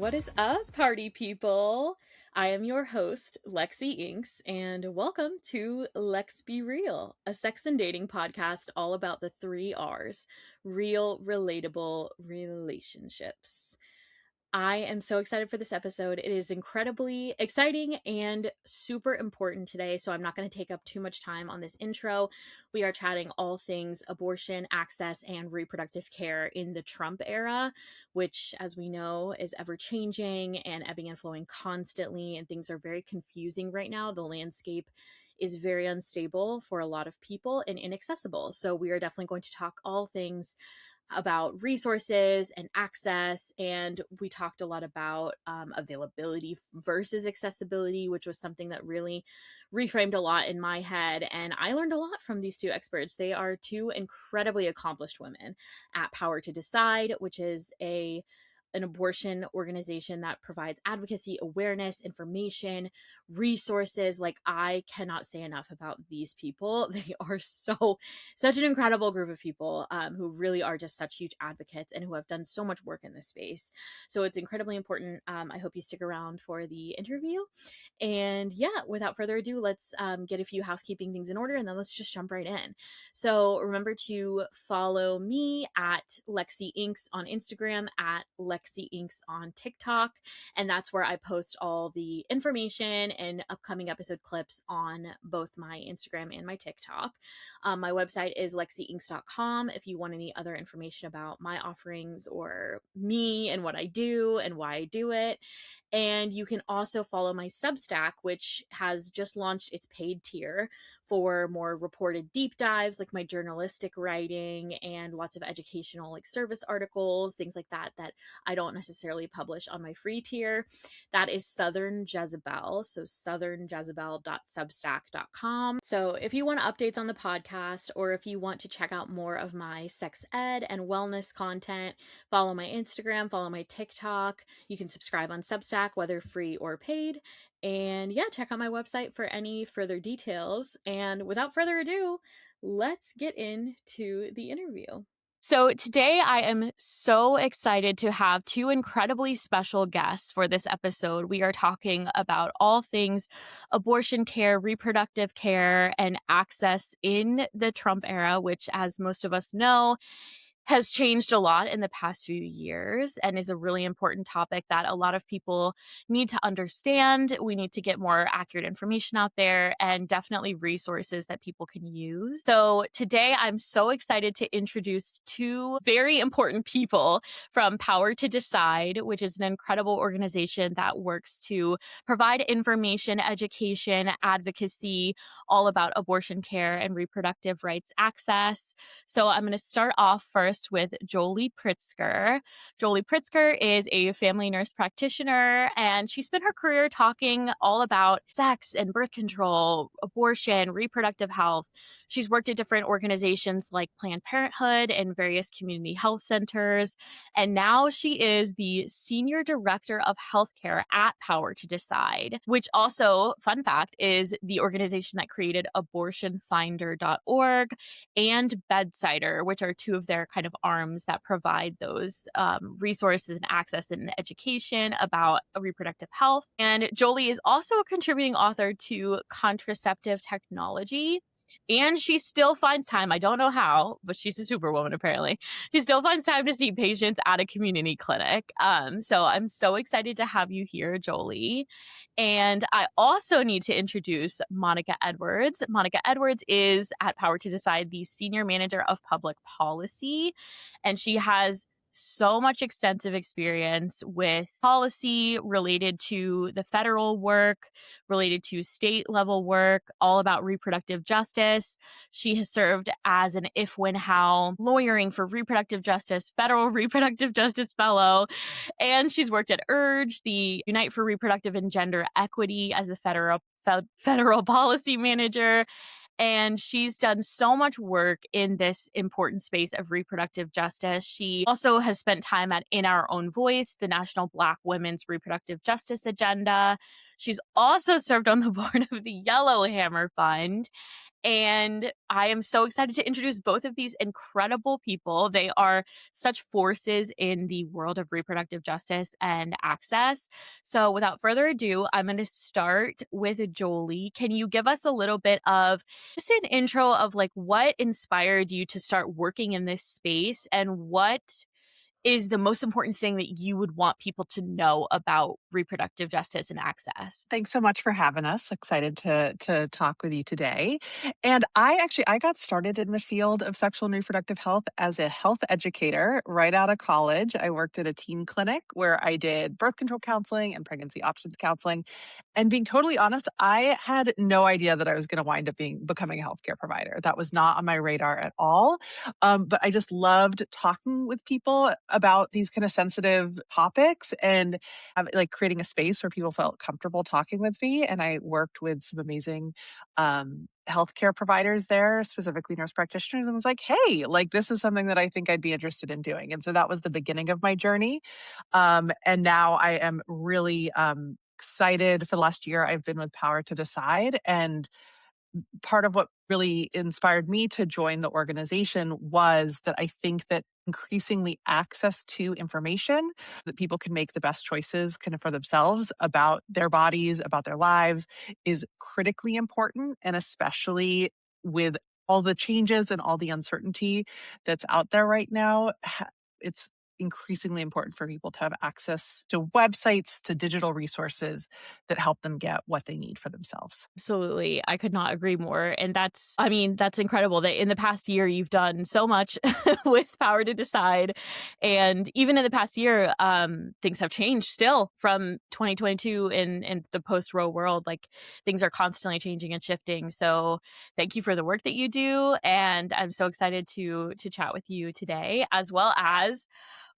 What is up, party people? I am your host, Lexi Inks, and welcome to Lex Be Real, a sex and dating podcast all about the three R's: real, relatable relationships. I am so excited for this episode. It is incredibly exciting and super important today, so I'm not going to take up too much time on this intro. We are chatting all things abortion, access, and reproductive care in the Trump era, which, as we know, is ever changing and ebbing and flowing constantly, and things are very confusing right now. The landscape is very unstable for a lot of people and inaccessible. So we are definitely going to talk all things about resources and access, and we talked a lot about availability versus accessibility, which was something that really reframed a lot in my head, and I learned a lot from these two experts. They are two incredibly accomplished women at Power to Decide, which is an abortion organization that provides advocacy, awareness, information, resources. Like, I cannot say enough about these people. They are such an incredible group of people who really are just such huge advocates and who have done so much work in this space. So it's incredibly important. I hope you stick around for the interview. And yeah, without further ado, let's get a few housekeeping things in order, and then let's just jump right in. So remember to follow me at Lexi Inks on Instagram, at Lexi Inks on TikTok, and that's where I post all the information and upcoming episode clips on both my Instagram and my TikTok. My website is lexiinks.com if you want any other information about my offerings or me and what I do and why I do it. And you can also follow my Substack, which has just launched its paid tier for more reported deep dives, like my journalistic writing and lots of educational, like service articles, things like that, that I don't necessarily publish on my free tier. That is Southern Jezebel. So southernjezebel.substack.com. So if you want updates on the podcast, or if you want to check out more of my sex ed and wellness content, follow my Instagram, follow my TikTok. You can subscribe on Substack, whether free or paid. And yeah, check out my website for any further details. And without further ado, let's get into the interview. So today I am so excited to have two incredibly special guests for this episode. We are talking about all things abortion care, reproductive care, and access in the Trump era, which, as most of us know, has changed a lot in the past few years and is a really important topic that a lot of people need to understand. We need to get more accurate information out there, and definitely resources that people can use. So today I'm so excited to introduce two very important people from Power to Decide, which is an incredible organization that works to provide information, education, advocacy, all about abortion care and reproductive rights access. So I'm going to start off first with Jolie Pritzker. Jolie Pritzker is a family nurse practitioner, and she spent her career talking all about sex and birth control, abortion, reproductive health. She's worked at different organizations like Planned Parenthood and various community health centers, and now she is the Senior Director of Healthcare at Power to Decide, which also, fun fact, is the organization that created abortionfinder.org and Bedsider, which are two of their kind of arms that provide those resources and access and education about reproductive health. And Jolie is also a contributing author to Contraceptive Technology. And she still finds time, I don't know how, but she's a superwoman apparently. She still finds time to see patients at a community clinic. So I'm so excited to have you here, Jolie. And I also need to introduce Monica Edwards. Monica Edwards is at Power to Decide the Senior Manager of Public Policy, and she has so much extensive experience with policy related to the federal work, related to state level work, all about reproductive justice. She has served as an If, When, How lawyering for reproductive justice, federal reproductive justice fellow, and she's worked at URGE, the Unite for Reproductive and Gender Equity, as the federal policy manager. And she's done so much work in this important space of reproductive justice. She also has spent time at In Our Own Voice, the National Black Women's Reproductive Justice Agenda. She's also served on the board of the Yellowhammer Fund. And I am so excited to introduce both of these incredible people. They are such forces in the world of reproductive justice and access. So, without further ado, I'm going to start with Jolie. Can you give us a little bit of just an intro of like what inspired you to start working in this space and what is the most important thing that you would want people to know about reproductive justice and access? Thanks so much for having us. Excited to talk with you today. And I got started in the field of sexual and reproductive health as a health educator right out of college. I worked at a teen clinic where I did birth control counseling and pregnancy options counseling. And being totally honest, I had no idea that I was going to wind up becoming a healthcare provider. That was not on my radar at all. But I just loved talking with people about these kind of sensitive topics and like creating a space where people felt comfortable talking with me. And I worked with some amazing healthcare providers there, specifically nurse practitioners, and was like, hey, like this is something that I think I'd be interested in doing. And so that was the beginning of my journey. And now I am really excited. For the last year, I've been with Power to Decide. And part of what really inspired me to join the organization was that I think that increasingly access to information that people can make the best choices kind of for themselves about their bodies, about their lives is critically important. And especially with all the changes and all the uncertainty that's out there right now, it's increasingly important for people to have access to websites, to digital resources that help them get what they need for themselves. Absolutely. I could not agree more. And that's, I mean, that's incredible that in the past year you've done so much with Power to Decide. And even in the past year, things have changed still from 2022 in the post Roe world. Like things are constantly changing and shifting. So thank you for the work that you do. And I'm so excited to chat with you today, as well as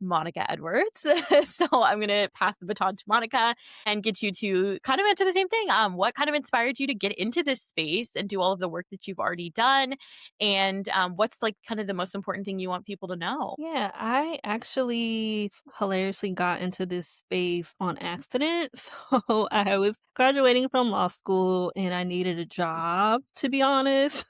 Monica Edwards. So I'm going to pass the baton to Monica and get you to kind of into the same thing. What kind of inspired you to get into this space and do all of the work that you've already done? And what's like kind of the most important thing you want people to know? Yeah, I actually hilariously got into this space on accident. So I was graduating from law school and I needed a job, to be honest.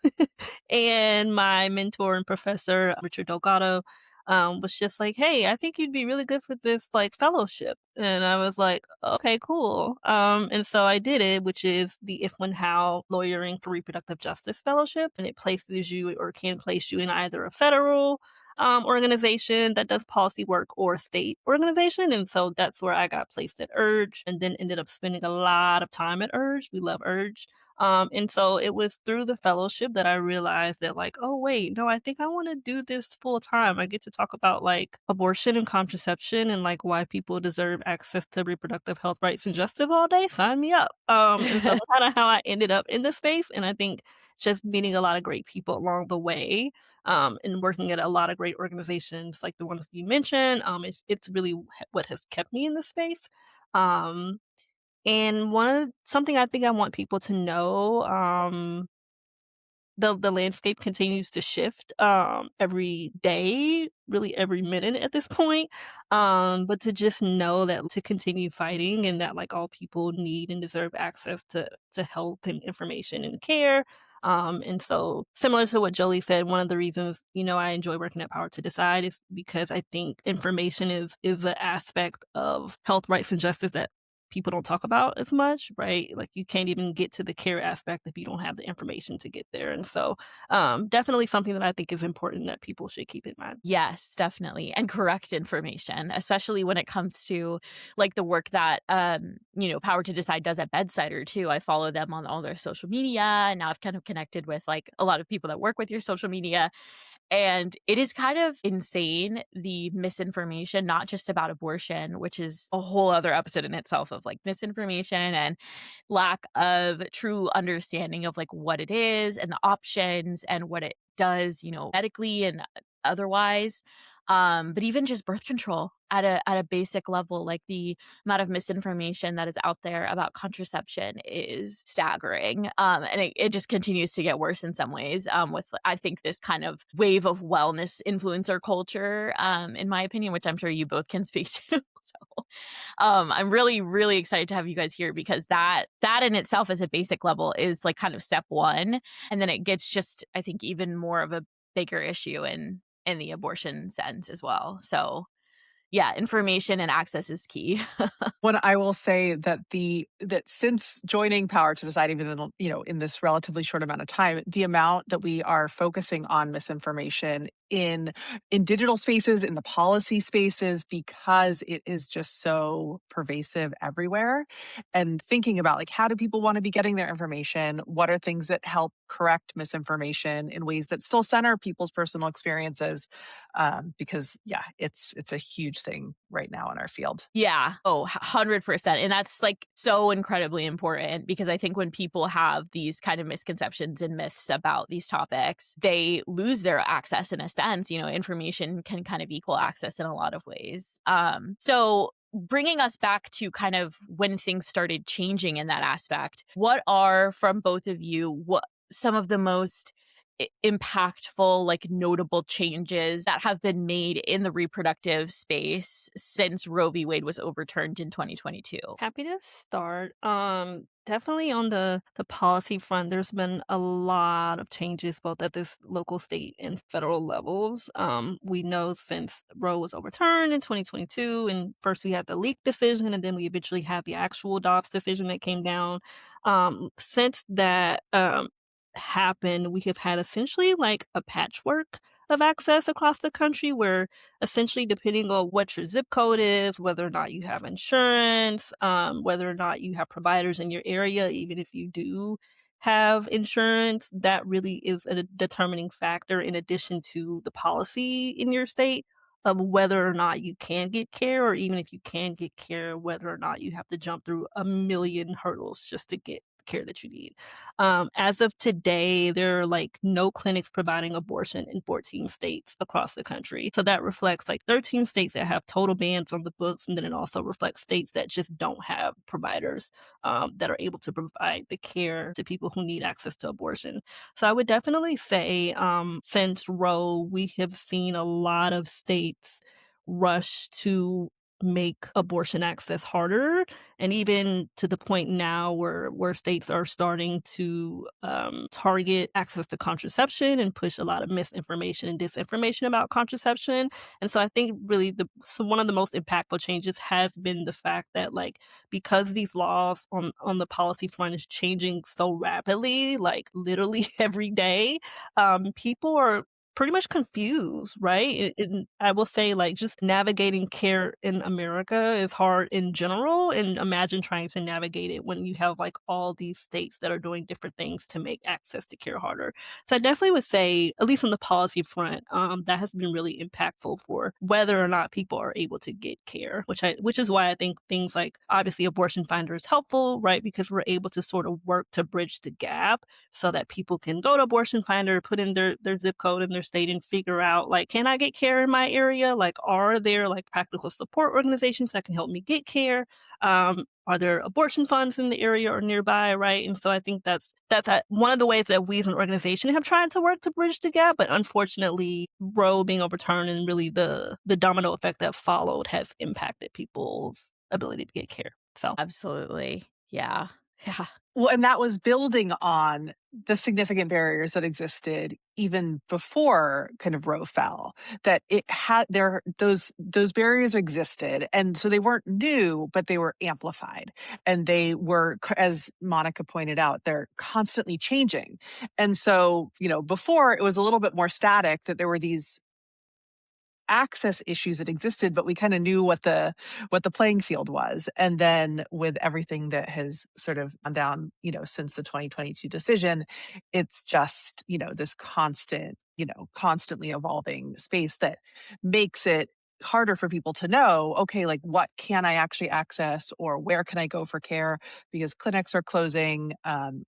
And my mentor and professor, Richard Delgado, was just like, "Hey, I think you'd be really good for this like fellowship." And I was like, "Okay, cool." And so I did it, which is the If When How Lawyering for Reproductive Justice Fellowship, and it places you or can place you in either a federal organization that does policy work or a state organization. And so that's where I got placed at Urge and then ended up spending a lot of time at Urge. We love Urge. And so it was through the fellowship that I realized that, like, oh, wait, no, I think I want to do this full time. I get to talk about like abortion and contraception and like why people deserve access to reproductive health rights and justice all day. Sign me up. And so that's kind of how I ended up in this space. And I think just meeting a lot of great people along the way and working at a lot of great organizations like the ones you mentioned. It's really what has kept me in this space. Um, and something I think I want people to know, the landscape continues to shift every day, really every minute at this point. But to just know that to continue fighting and that like all people need and deserve access to health and information and care. And so similar to what Jolie said, one of the reasons, I enjoy working at Power to Decide is because I think information is an aspect of health rights and justice that people don't talk about as much, right? Like you can't even get to the care aspect if you don't have the information to get there. And so definitely something that I think is important that people should keep in mind. Yes, definitely. And correct information, especially when it comes to like the work that Power to Decide does at Bedsider too. I follow them on all their social media and now I've kind of connected with like a lot of people that work with your social media. And it is kind of insane the misinformation, not just about abortion, which is a whole other episode in itself of like misinformation and lack of true understanding of like what it is and the options and what it does, medically and otherwise. But even just birth control at a basic level, like the amount of misinformation that is out there about contraception is staggering. And it just continues to get worse in some ways. With I think this kind of wave of wellness influencer culture, in my opinion, which I'm sure you both can speak to. So I'm really, really excited to have you guys here because that in itself as a basic level is like kind of step one. And then it gets just, I think, even more of a bigger issue in the abortion sense as well. So yeah, information and access is key. When I will say that that since joining Power to Decide, even in, in this relatively short amount of time, the amount that we are focusing on misinformation in digital spaces, in the policy spaces, because it is just so pervasive everywhere. And thinking about like how do people want to be getting their information? What are things that help correct misinformation in ways that still center people's personal experiences? Because yeah, it's a huge thing right now in our field. Yeah. Oh, 100%. And that's like so incredibly important because I think when people have these kind of misconceptions and myths about these topics, they lose their access in a sense. Information can kind of equal access in a lot of ways. So bringing us back to kind of when things started changing in that aspect, what are from both of you, what some of the most impactful, like notable changes that have been made in the reproductive space since Roe v. Wade was overturned in 2022? Happy to start. Definitely on the policy front, there's been a lot of changes both at this local, state, and federal levels. We know since Roe was overturned in 2022, and first we had the leak decision, and then we eventually had the actual Dobbs decision that came down. Since that happened, we have had essentially like a patchwork of access across the country where essentially depending on what your zip code is, whether or not you have insurance, whether or not you have providers in your area, even if you do have insurance, that really is a determining factor in addition to the policy in your state of whether or not you can get care, or even if you can get care, whether or not you have to jump through a million hurdles just to get the care that you need. As of today, there are like no clinics providing abortion in 14 states across the country. So that reflects like 13 states that have total bans on the books. And then it also reflects states that just don't have providers that are able to provide the care to people who need access to abortion. So I would definitely say since Roe, we have seen a lot of states rush to make abortion access harder, and even to the point now where states are starting to target access to contraception and push a lot of misinformation and disinformation about contraception. And so I think really one of the most impactful changes has been the fact that like because these laws on the policy front is changing so rapidly, like literally every day, people are pretty much confused, right? And I will say, like, just navigating care in America is hard in general, and imagine trying to navigate it when you have, like, all these states that are doing different things to make access to care harder. So I definitely would say, at least on the policy front, that has been really impactful for whether or not people are able to get care, which is why I think things like, obviously, Abortion Finder is helpful, right? Because we're able to sort of work to bridge the gap so that people can go to Abortion Finder, put in their zip code and their state and figure out like, can I get care in my area? Like, are there like practical support organizations that can help me get care? Are there abortion funds in the area or nearby, right? And so I think that's one of the ways that we as an organization have tried to work to bridge the gap. But unfortunately, Roe being overturned and really the domino effect that followed has impacted people's ability to get care. So Absolutely. Yeah. Yeah. Well, and that was building on the significant barriers that existed even before kind of Roe fell. That it had those barriers existed, and so they weren't new, but they were amplified, and they were, as Monica pointed out, they're constantly changing. And so, before it was a little bit more static. That there were these access issues that existed, but we kind of knew what the playing field was. And then with everything that has sort of gone down, since the 2022 decision, it's just, this constantly evolving space that makes it harder for people to know, okay, like what can I actually access or where can I go for care because clinics are closing, and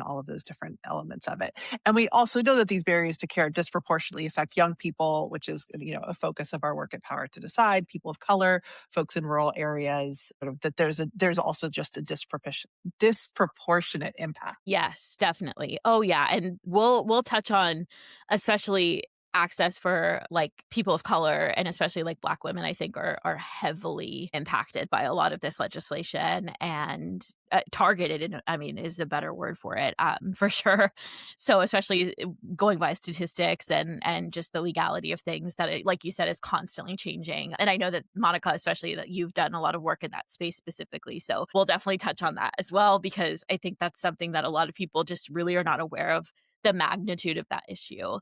all of those different elements of it. And we also know that these barriers to care disproportionately affect young people, which is, a focus of our work at Power to Decide, people of color, folks in rural areas, sort of that there's also just a disproportionate impact. Yes, definitely. Oh yeah, and we'll touch on especially access for like people of color and especially like Black women, I think are heavily impacted by a lot of this legislation and targeted. And I mean, is a better word for it, for sure. So especially going by statistics and just the legality of things that, like you said, is constantly changing. And I know that Monica, especially that you've done a lot of work in that space specifically. So we'll definitely touch on that as well, because I think that's something that a lot of people just really are not aware of the magnitude of that issue.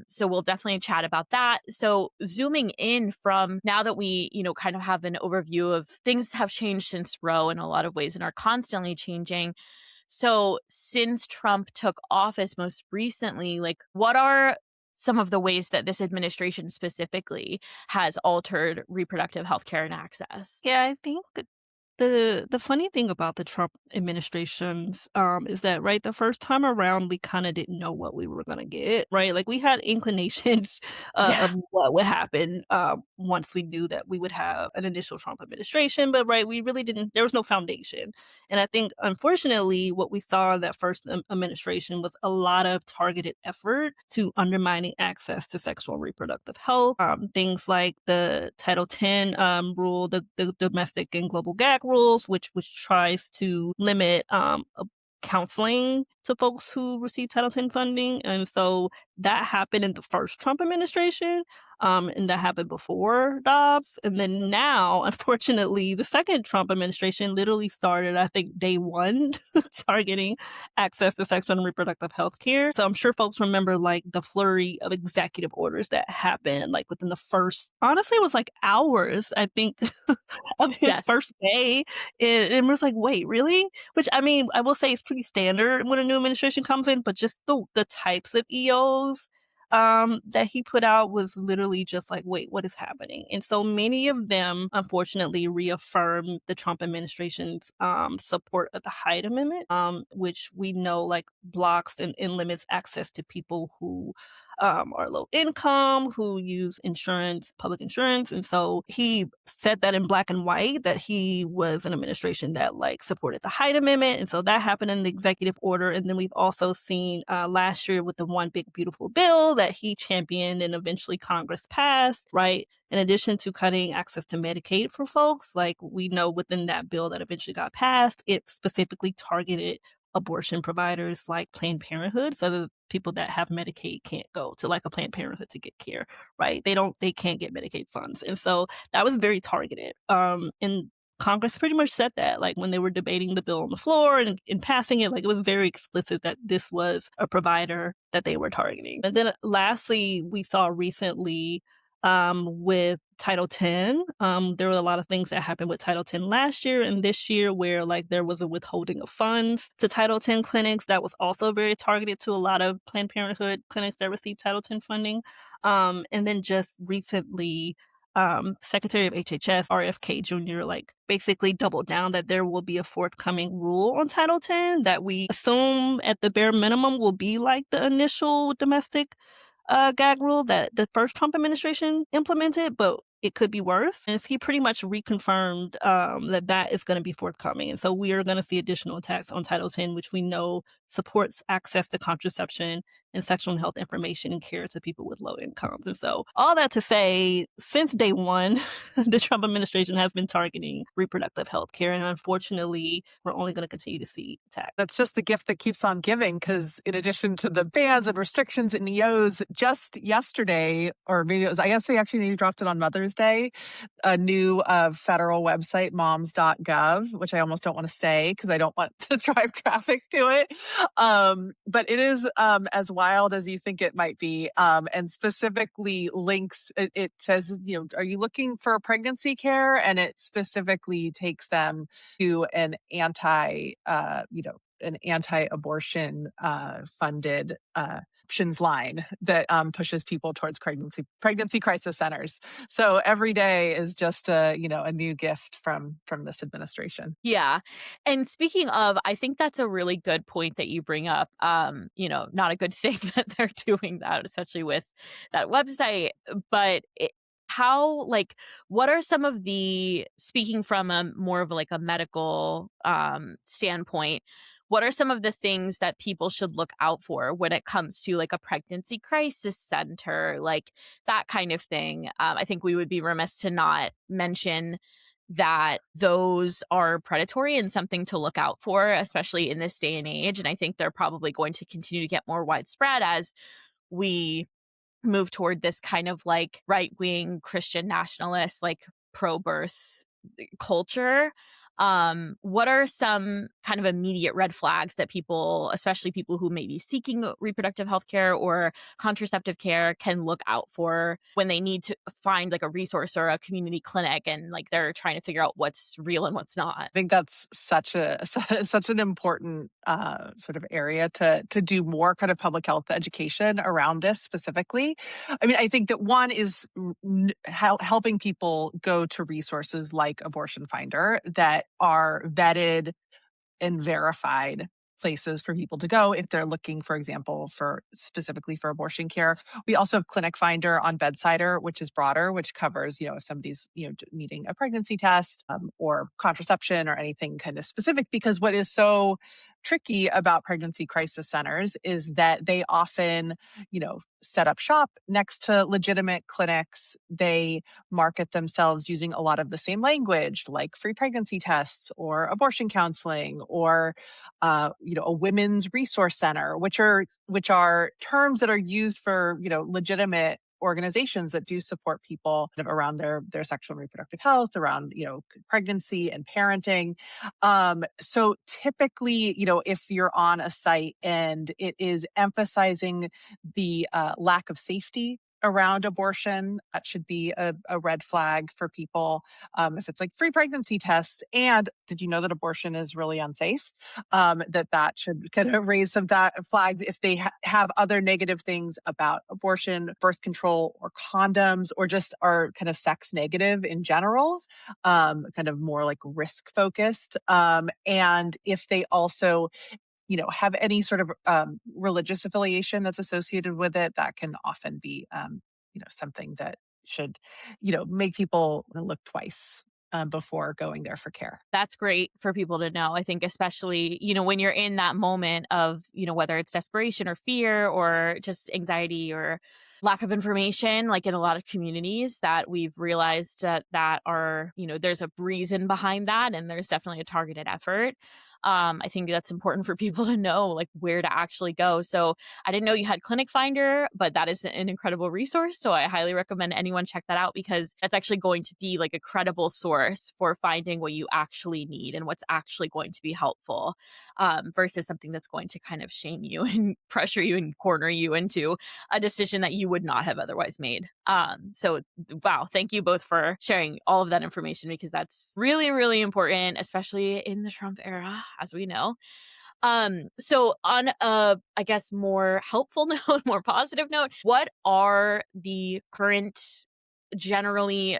So we'll definitely chat about that. So zooming in from now that we, kind of have an overview of things have changed since Roe in a lot of ways and are constantly changing. So since Trump took office most recently, like what are some of the ways that this administration specifically has altered reproductive health care and access? Yeah, I think the funny thing about the Trump administrations, is that, right, the first time around, we kinda didn't know what we were gonna get, right? Like, we had inclinations, Yeah. of what would happen, once we knew that we would have an initial Trump administration, but, right, we really didn't there was no foundation, and I think, unfortunately, what we saw in that first administration was a lot of targeted effort to undermining access to sexual and reproductive health, things like the Title 10 rule, the domestic and global gag rules, which tries to limit counseling to folks who receive Title 10 funding. And so that happened in the first Trump administration, and that happened before Dobbs. And then now, unfortunately, the second Trump administration literally started, I think, day one, targeting access to sexual and reproductive health care. So I'm sure folks remember like the flurry of executive orders that happened like within the first, honestly, it was like hours, I think, of his Yes. first day. And it was like, wait, really? Which, I mean, I will say it's pretty standard when a new administration comes in, but just the types of EOs that he put out was literally just like, wait, what is happening? And so many of them, unfortunately, reaffirm the Trump administration's support of the Hyde Amendment, which we know like blocks and limits access to people who are low income, who use insurance, public insurance. And so he said that in black and white that he was an administration that like supported the Hyde Amendment. And so that happened in the executive order. And then we've also seen last year with the One Big Beautiful Bill that he championed and eventually Congress passed, right? In addition to cutting access to Medicaid for folks, like we know within that bill that eventually got passed, it specifically targeted abortion providers like Planned Parenthood. So the people that have Medicaid can't go to like a Planned Parenthood to get care, right? They can't get Medicaid funds. And so that was very targeted. And Congress pretty much said that, like when they were debating the bill on the floor and passing it, like it was very explicit that this was a provider that they were targeting. And then lastly, we saw recently with Title 10. There were a lot of things that happened with Title 10 last year and this year where like there was a withholding of funds to Title 10 clinics that was also very targeted to a lot of Planned Parenthood clinics that received Title 10 funding. And then just recently, Secretary of HHS RFK Jr. like basically doubled down that there will be a forthcoming rule on Title 10 that we assume at the bare minimum will be like the initial domestic gag rule that the first Trump administration implemented, but it could be worse. And he pretty much reconfirmed that that is going to be forthcoming. And so we are going to see additional attacks on Title 10, which we know supports access to contraception and sexual and health information and care to people with low incomes. And so all that to say, since day one, the Trump administration has been targeting reproductive health care. And unfortunately, we're only going to continue to see attacks. That's just the gift that keeps on giving, because in addition to the bans and restrictions and EOs, just yesterday, or maybe it was, I guess they actually maybe dropped it on Mother's Day, a new federal website, moms.gov, which I almost don't want to say because I don't want to drive traffic to it. But it is as wild as you think it might be. And specifically links, it says, are you looking for pregnancy care? And it specifically takes them to an anti-abortion funded options line that pushes people towards pregnancy crisis centers. So every day is just a new gift from this administration. Yeah. And speaking of, I think that's a really good point that you bring up. Not a good thing that they're doing that, especially with that website. But what are some of the, speaking from a more of like a medical standpoint, what are some of the things that people should look out for when it comes to like a pregnancy crisis center, like that kind of thing? I think we would be remiss to not mention that those are predatory and something to look out for, especially in this day and age. And I think they're probably going to continue to get more widespread as we move toward this kind of like right wing Christian nationalist, like pro birth culture. What are some kind of immediate red flags that people, especially people who may be seeking reproductive health care or contraceptive care, can look out for when they need to find like a resource or a community clinic and like they're trying to figure out what's real and what's not? I think that's such an important sort of area to do more kind of public health education around this specifically. I mean, I think that one is helping people go to resources like Abortion Finder that are vetted and verified places for people to go if they're looking, for example, for specifically for abortion care. We also have Clinic Finder on Bedsider, which is broader, which covers, if somebody's, needing a pregnancy test or contraception or anything kind of specific, because what is so tricky about pregnancy crisis centers is that they often, set up shop next to legitimate clinics. They market themselves using a lot of the same language, like free pregnancy tests or abortion counseling or, a women's resource center, which are terms that are used for, legitimate organizations that do support people kind of around their sexual and reproductive health, around, pregnancy and parenting. So typically, if you're on a site and it is emphasizing the lack of safety around abortion, that should be a red flag for people. If it's like free pregnancy tests, and did you know that abortion is really unsafe? That should kind of raise some flags if they have other negative things about abortion, birth control, or condoms, or just are kind of sex negative in general, kind of more like risk focused. And if they also have any sort of religious affiliation that's associated with it, that can often be, something that should, make people look twice before going there for care. That's great for people to know. I think especially, when you're in that moment of, whether it's desperation or fear or just anxiety or lack of information, like in a lot of communities that we've realized that are, there's a reason behind that and there's definitely a targeted effort. I think that's important for people to know, like where to actually go. So I didn't know you had Clinic Finder, but that is an incredible resource. So I highly recommend anyone check that out because that's actually going to be like a credible source for finding what you actually need and what's actually going to be helpful, versus something that's going to kind of shame you and pressure you and corner you into a decision that you would not have otherwise made. So wow, thank you both for sharing all of that information because that's really, really important, especially in the Trump era, as we know. So on a, I guess, more helpful note, more positive note, what are the current generally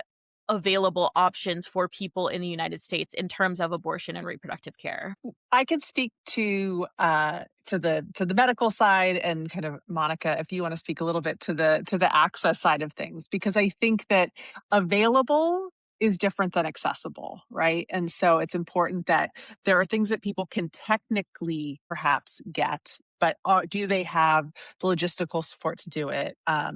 available options for people in the United States in terms of abortion and reproductive care? I can speak to the medical side, and kind of Monica, if you want to speak a little bit to the access side of things, because I think that available is different than accessible, right? And so it's important that there are things that people can technically perhaps get, but do they have the logistical support to do it? Are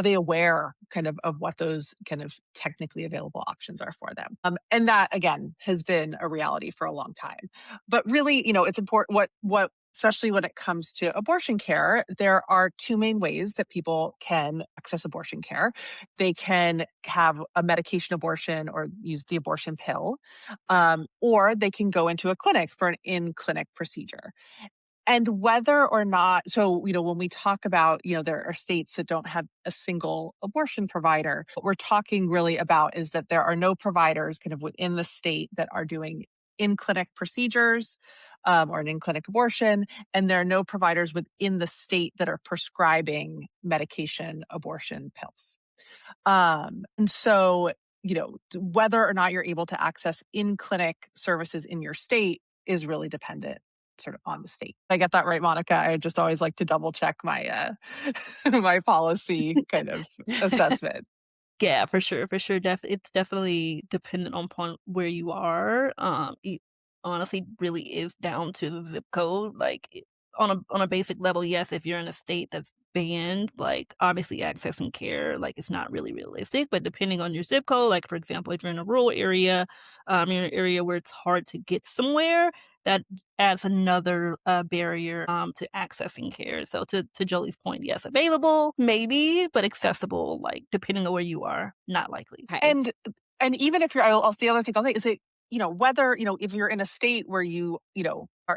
they aware kind of what those kind of technically available options are for them? And that again has been a reality for a long time. But really, it's important what especially when it comes to abortion care, there are two main ways that people can access abortion care. They can have a medication abortion or use the abortion pill, or they can go into a clinic for an in-clinic procedure. And whether or not, so, when we talk about, there are states that don't have a single abortion provider, what we're talking really about is that there are no providers kind of within the state that are doing in-clinic procedures, or an in-clinic abortion, and there are no providers within the state that are prescribing medication abortion pills. And so, whether or not you're able to access in-clinic services in your state is really dependent sort of on the state. I get that right, Monica? I just always like to double check my my policy kind of assessment. Yeah, for sure, for sure. It's definitely dependent upon where you are. honestly really is down to the zip code. Like on a basic level, yes, if you're in a state that's banned, like obviously accessing care, like it's not really realistic. But depending on your zip code, like for example, if you're in a rural area, you're in an area where it's hard to get somewhere, that adds another barrier to accessing care. So to Jolie's point, yes, available maybe, but accessible, like depending on where you are, not likely. Okay. And even if you're, I'll the other thing I'll say is, it, whether, if you're in a state where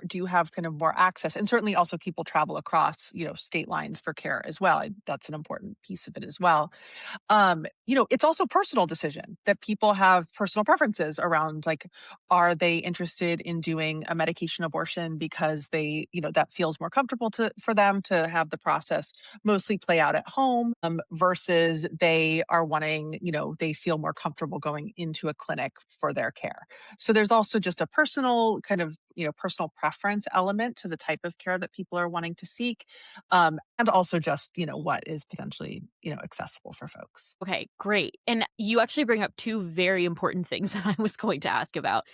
do have kind of more access, and certainly also people travel across, state lines for care as well. That's an important piece of it as well. It's also a personal decision that people have personal preferences around, like, are they interested in doing a medication abortion because they, that feels more comfortable for them to have the process mostly play out at home, versus they are wanting, they feel more comfortable going into a clinic for their care. So there's also just a personal kind of, personal preference element to the type of care that people are wanting to seek. And also just, what is potentially, accessible for folks. Okay, great. And you actually bring up two very important things that I was going to ask about.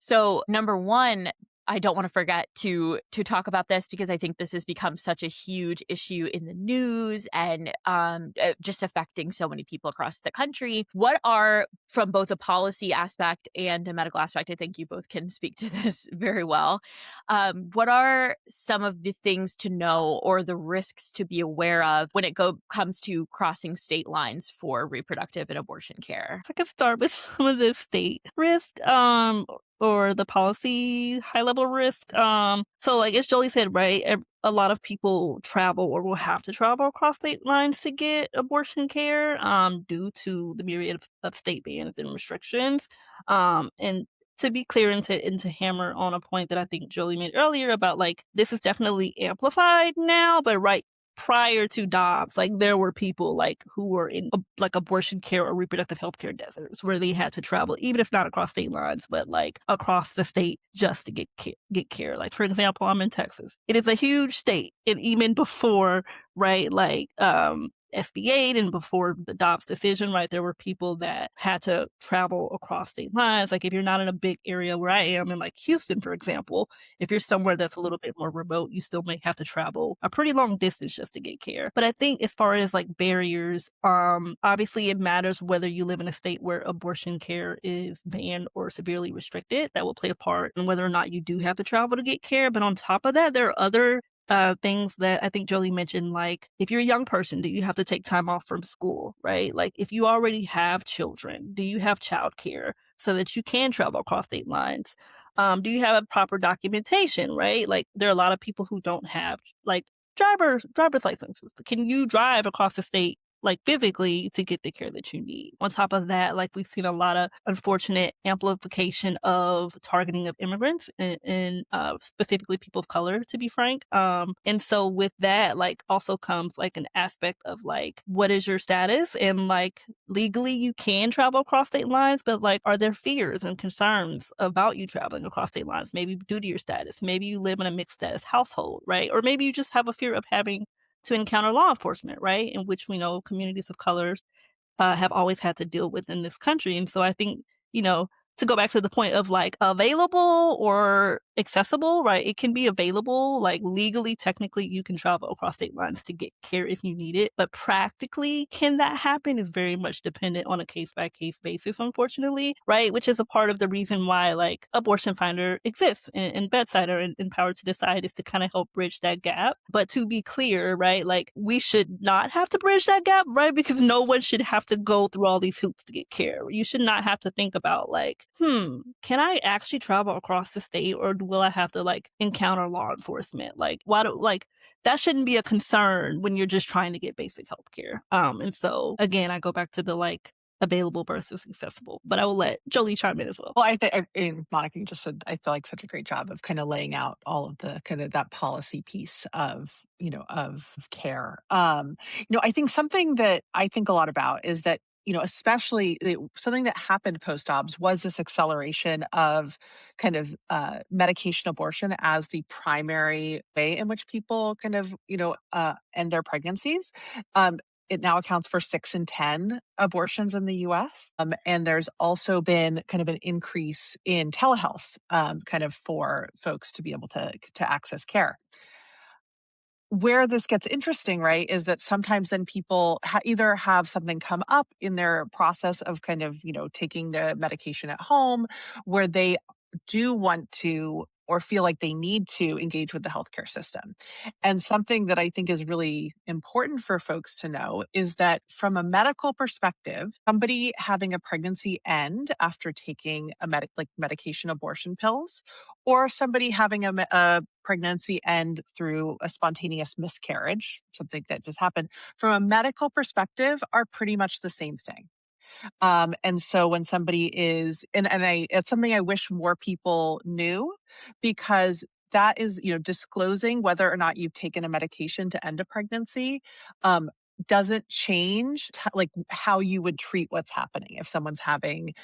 So, number one, I don't want to forget to talk about this because I think this has become such a huge issue in the news and just affecting so many people across the country. What are, from both a policy aspect and a medical aspect, I think you both can speak to this very well. What are some of the things to know or the risks to be aware of when comes to crossing state lines for reproductive and abortion care? I could start with some of the state risk, or the policy high level risk. So like as Jolie said, right, a lot of people travel or will have to travel across state lines to get abortion care, due to the myriad of state bans and restrictions. And to be clear and to hammer on a point that I think Jolie made earlier about like this is definitely amplified now, but right prior to Dobbs, like there were people like who were in like abortion care or reproductive health care deserts where they had to travel, even if not across state lines, but like across the state just to get care. Like for example, I'm in Texas. It is a huge state, and even before, right, like SB8 and before the Dobbs decision, right, there were people that had to travel across state lines. Like if you're not in a big area where I am in like Houston, for example, if you're somewhere that's a little bit more remote, you still may have to travel a pretty long distance just to get care. But I think as far as like barriers, obviously it matters whether you live in a state where abortion care is banned or severely restricted. That will play a part in whether or not you do have to travel to get care. But on top of that, there are other things that I think Jolie mentioned, like if you're a young person, do you have to take time off from school, right? Like if you already have children, do you have childcare so that you can travel across state lines? Do you have a proper documentation, right? Like there are a lot of people who don't have like driver's licenses. Can you drive across the state like physically to get the care that you need? On top of that, like we've seen a lot of unfortunate amplification of targeting of immigrants and specifically people of color, to be frank. And so with that, like also comes like an aspect of like, what is your status? And like legally you can travel across state lines, but like, are there fears and concerns about you traveling across state lines? Maybe due to your status, maybe you live in a mixed status household, right? Or maybe you just have a fear of having to encounter law enforcement, right? In which we know communities of colors have always had to deal with in this country. And so I think, you know, to go back to the point of like available or accessible, right? It can be available, like legally, technically, you can travel across state lines to get care if you need it. But practically, can that happen is very much dependent on a case by case basis, unfortunately, right? Which is a part of the reason why like Abortion Finder exists and Bedsider and Empowered to Decide is to kind of help bridge that gap. But to be clear, right, like we should not have to bridge that gap, right? Because no one should have to go through all these hoops to get care. You should not have to think about like, can I actually travel across the state or will I have to like encounter law enforcement? Like, why do like that shouldn't be a concern when you're just trying to get basic health care. And so again, I go back to the like available versus accessible, but I will let Jolie chime in as well. Well, I think, and Monica, you just said, I feel like such a great job of kind of laying out all of the kind of that policy piece of, of care. I think something that I think a lot about is that, especially something that happened post Dobbs was this acceleration of kind of medication abortion as the primary way in which people kind of, end their pregnancies. it now accounts for 6 in 10 abortions in the US. And there's also been kind of an increase in telehealth, kind of for folks to be able to access care. Where this gets interesting, right, is that sometimes then people either have something come up in their process of kind of, taking the medication at home where they do want to or feel like they need to engage with the healthcare system. And something that I think is really important for folks to know is that from a medical perspective, somebody having a pregnancy end after taking like medication abortion pills, or somebody having a pregnancy end through a spontaneous miscarriage, something that just happened, from a medical perspective, are pretty much the same thing. And so when somebody is, it's something I wish more people knew, because that is, disclosing whether or not you've taken a medication to end a pregnancy, doesn't change like how you would treat what's happening if someone's having,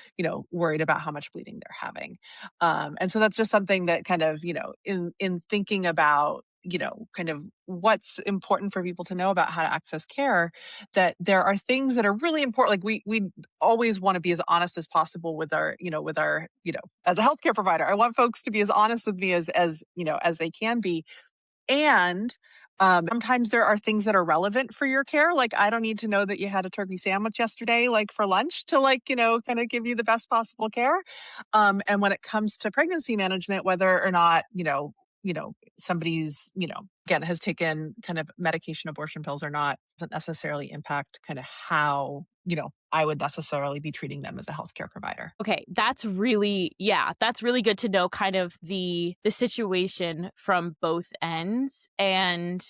worried about how much bleeding they're having. And so that's just something that kind of, in thinking about, kind of what's important for people to know about how to access care, that there are things that are really important. Like we always want to be as honest as possible with our, as a healthcare provider. I want folks to be as honest with me as they can be. And sometimes there are things that are relevant for your care. Like, I don't need to know that you had a turkey sandwich yesterday, like for lunch, to like, kind of give you the best possible care. And when it comes to pregnancy management, whether or not, somebody's, again, has taken kind of medication abortion pills or not, doesn't necessarily impact kind of how, I would necessarily be treating them as a healthcare provider. Okay, that's really that's really good to know kind of the situation from both ends. And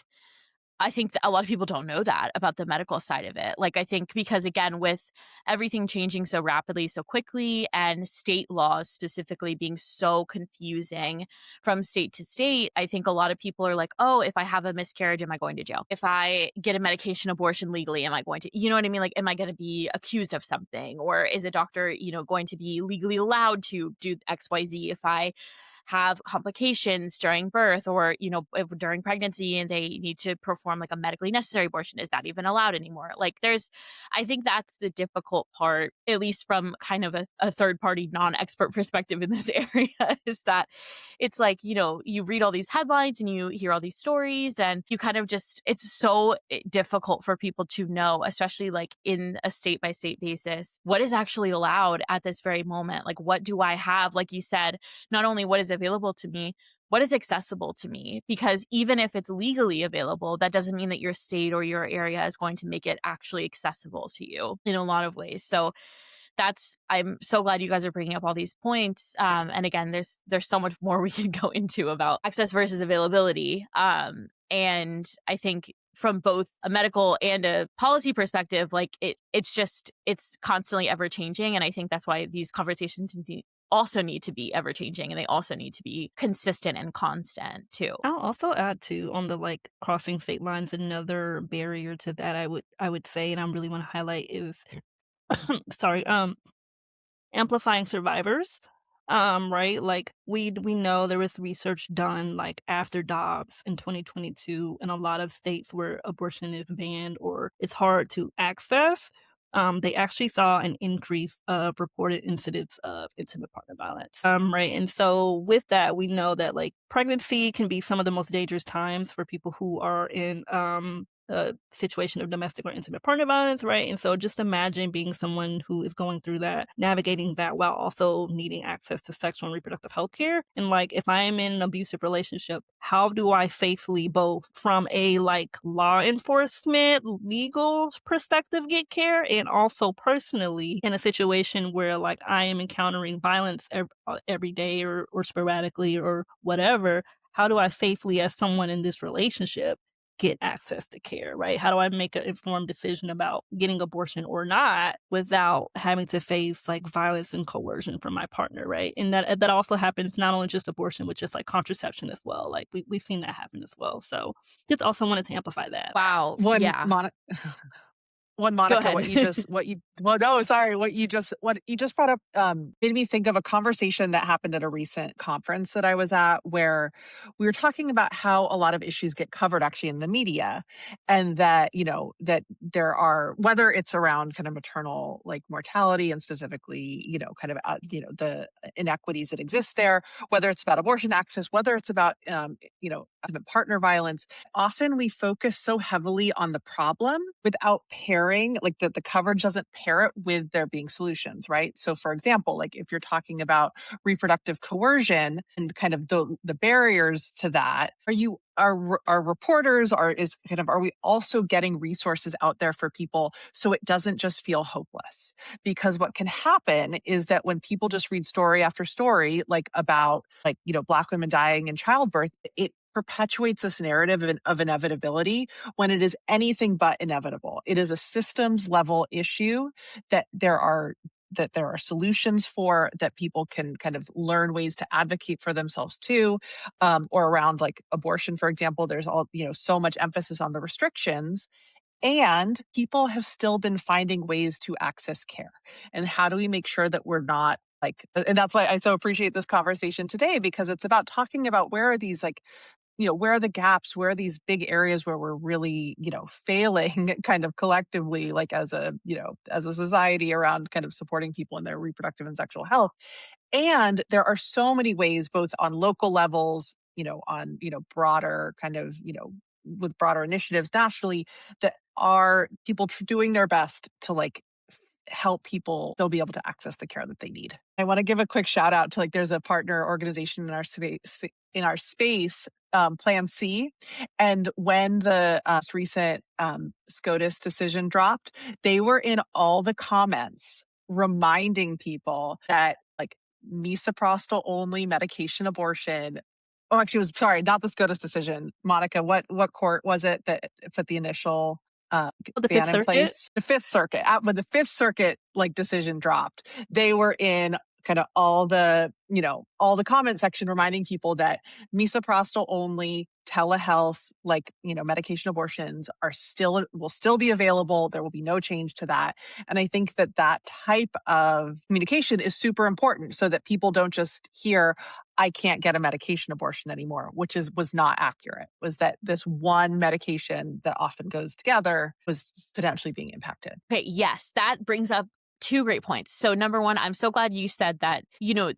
I think that a lot of people don't know that about the medical side of it. Like, I think because, again, with everything changing so rapidly, so quickly, and state laws specifically being so confusing from state to state, I think a lot of people are like, oh, if I have a miscarriage, am I going to jail? If I get a medication abortion legally, am I going to, you know what I mean? Like, am I going to be accused of something? Or is a doctor, going to be legally allowed to do XYZ if I have complications during birth, or during pregnancy and they need to perform like a medically necessary abortion? Is that even allowed anymore? Like, I think that's the difficult part, at least from kind of a third party non-expert perspective in this area, is that it's like, you read all these headlines and you hear all these stories, and you kind of just, it's so difficult for people to know, especially like in a state by state basis, what is actually allowed at this very moment. Like, what do I have? Like you said, not only what is available to me, what is accessible to me? Because even if it's legally available, that doesn't mean that your state or your area is going to make it actually accessible to you in a lot of ways. So I'm so glad you guys are bringing up all these points. And again, there's so much more we can go into about access versus availability. And I think from both a medical and a policy perspective, like it's constantly ever changing. And I think that's why these conversations also need to be ever changing, and they also need to be consistent and constant too. I'll also add to on the like crossing state lines, another barrier to that I would say, and I really want to highlight is sorry, amplifying survivors, right? Like, we know there was research done, like, after Dobbs in 2022 in a lot of states where abortion is banned or it's hard to access, they actually saw an increase of reported incidents of intimate partner violence, right? And so with that, we know that, like, pregnancy can be some of the most dangerous times for people who are in, a situation of domestic or intimate partner violence, right? And so just imagine being someone who is going through that, navigating that while also needing access to sexual and reproductive health care. And like, if I am in an abusive relationship, how do I safely, both from a like law enforcement, legal perspective, get care, and also personally in a situation where like I am encountering violence every day or sporadically or whatever? How do I safely, as someone in this relationship, get access to care, right? How do I make an informed decision about getting abortion or not without having to face like violence and coercion from my partner, right? And that also happens not only just abortion, but just like contraception as well. Like we've seen that happen as well. So just also wanted to amplify that. Wow. One Yeah. One, Go Monica, ahead. what you just brought up made me think of a conversation that happened at a recent conference that I was at, where we were talking about how a lot of issues get covered actually in the media, and that, that there are, whether it's around kind of maternal like mortality and specifically, kind of, the inequities that exist there, whether it's about abortion access, whether it's about, kind of partner violence. Often we focus so heavily on the problem without pairing, like the coverage doesn't pair it with there being solutions, right? So for example, like if you're talking about reproductive coercion and kind of the barriers to that, are reporters are we also getting resources out there for people so it doesn't just feel hopeless? Because what can happen is that when people just read story after story like about like, Black women dying in childbirth, it perpetuates this narrative of inevitability when it is anything but inevitable. It is a systems level issue that there are solutions for, that people can kind of learn ways to advocate for themselves too, or around like abortion, for example. There's all, so much emphasis on the restrictions, and people have still been finding ways to access care. And how do we make sure that we're not like, and that's why I so appreciate this conversation today, because it's about talking about where are these like, where are the gaps? Where are these big areas where we're really, failing kind of collectively, like as a society around kind of supporting people in their reproductive and sexual health? And there are so many ways, both on local levels, on, broader kind of, with broader initiatives nationally, that are people doing their best to like help people still be able to access the care that they need. I want to give a quick shout out to like there's a partner organization in our space, Plan C, and when the most recent SCOTUS decision dropped, they were in all the comments reminding people that like misoprostol only medication abortion. Oh, actually, it was, sorry, not the SCOTUS decision. Monica, what court was it that put the initial Oh, the Fifth ban in Circuit? place? The Fifth Circuit. When the Fifth Circuit like decision dropped, they were in kind of all the comment section reminding people that misoprostol only telehealth, like, medication abortions will still be available. There will be no change to that. And I think that that type of communication is super important so that people don't just hear, I can't get a medication abortion anymore, which was not accurate. Was that this one medication that often goes together was potentially being impacted. Okay, yes, that brings up two great points. So number one, I'm so glad you said that,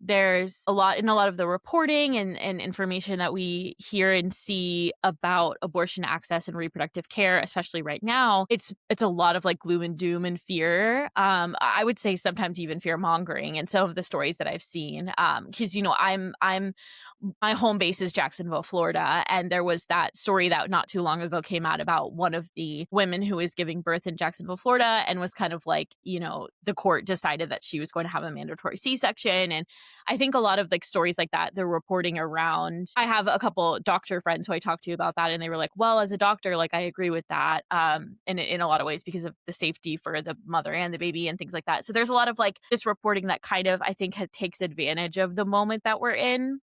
there's a lot of the reporting and information that we hear and see about abortion access and reproductive care, especially right now. It's a lot of like gloom and doom and fear. I would say sometimes even fear mongering in some of the stories that I've seen. Because I'm my home base is Jacksonville, Florida, and there was that story that not too long ago came out about one of the women who was giving birth in Jacksonville, Florida, and was kind of like, the court decided that she was going to have a mandatory C-section. And I think a lot of like stories like that, they're reporting around. I have a couple doctor friends who I talked to about that, and they were like, well, as a doctor, like I agree with that, in a lot of ways because of the safety for the mother and the baby and things like that. So there's a lot of like this reporting that kind of, I think, takes advantage of the moment that we're in,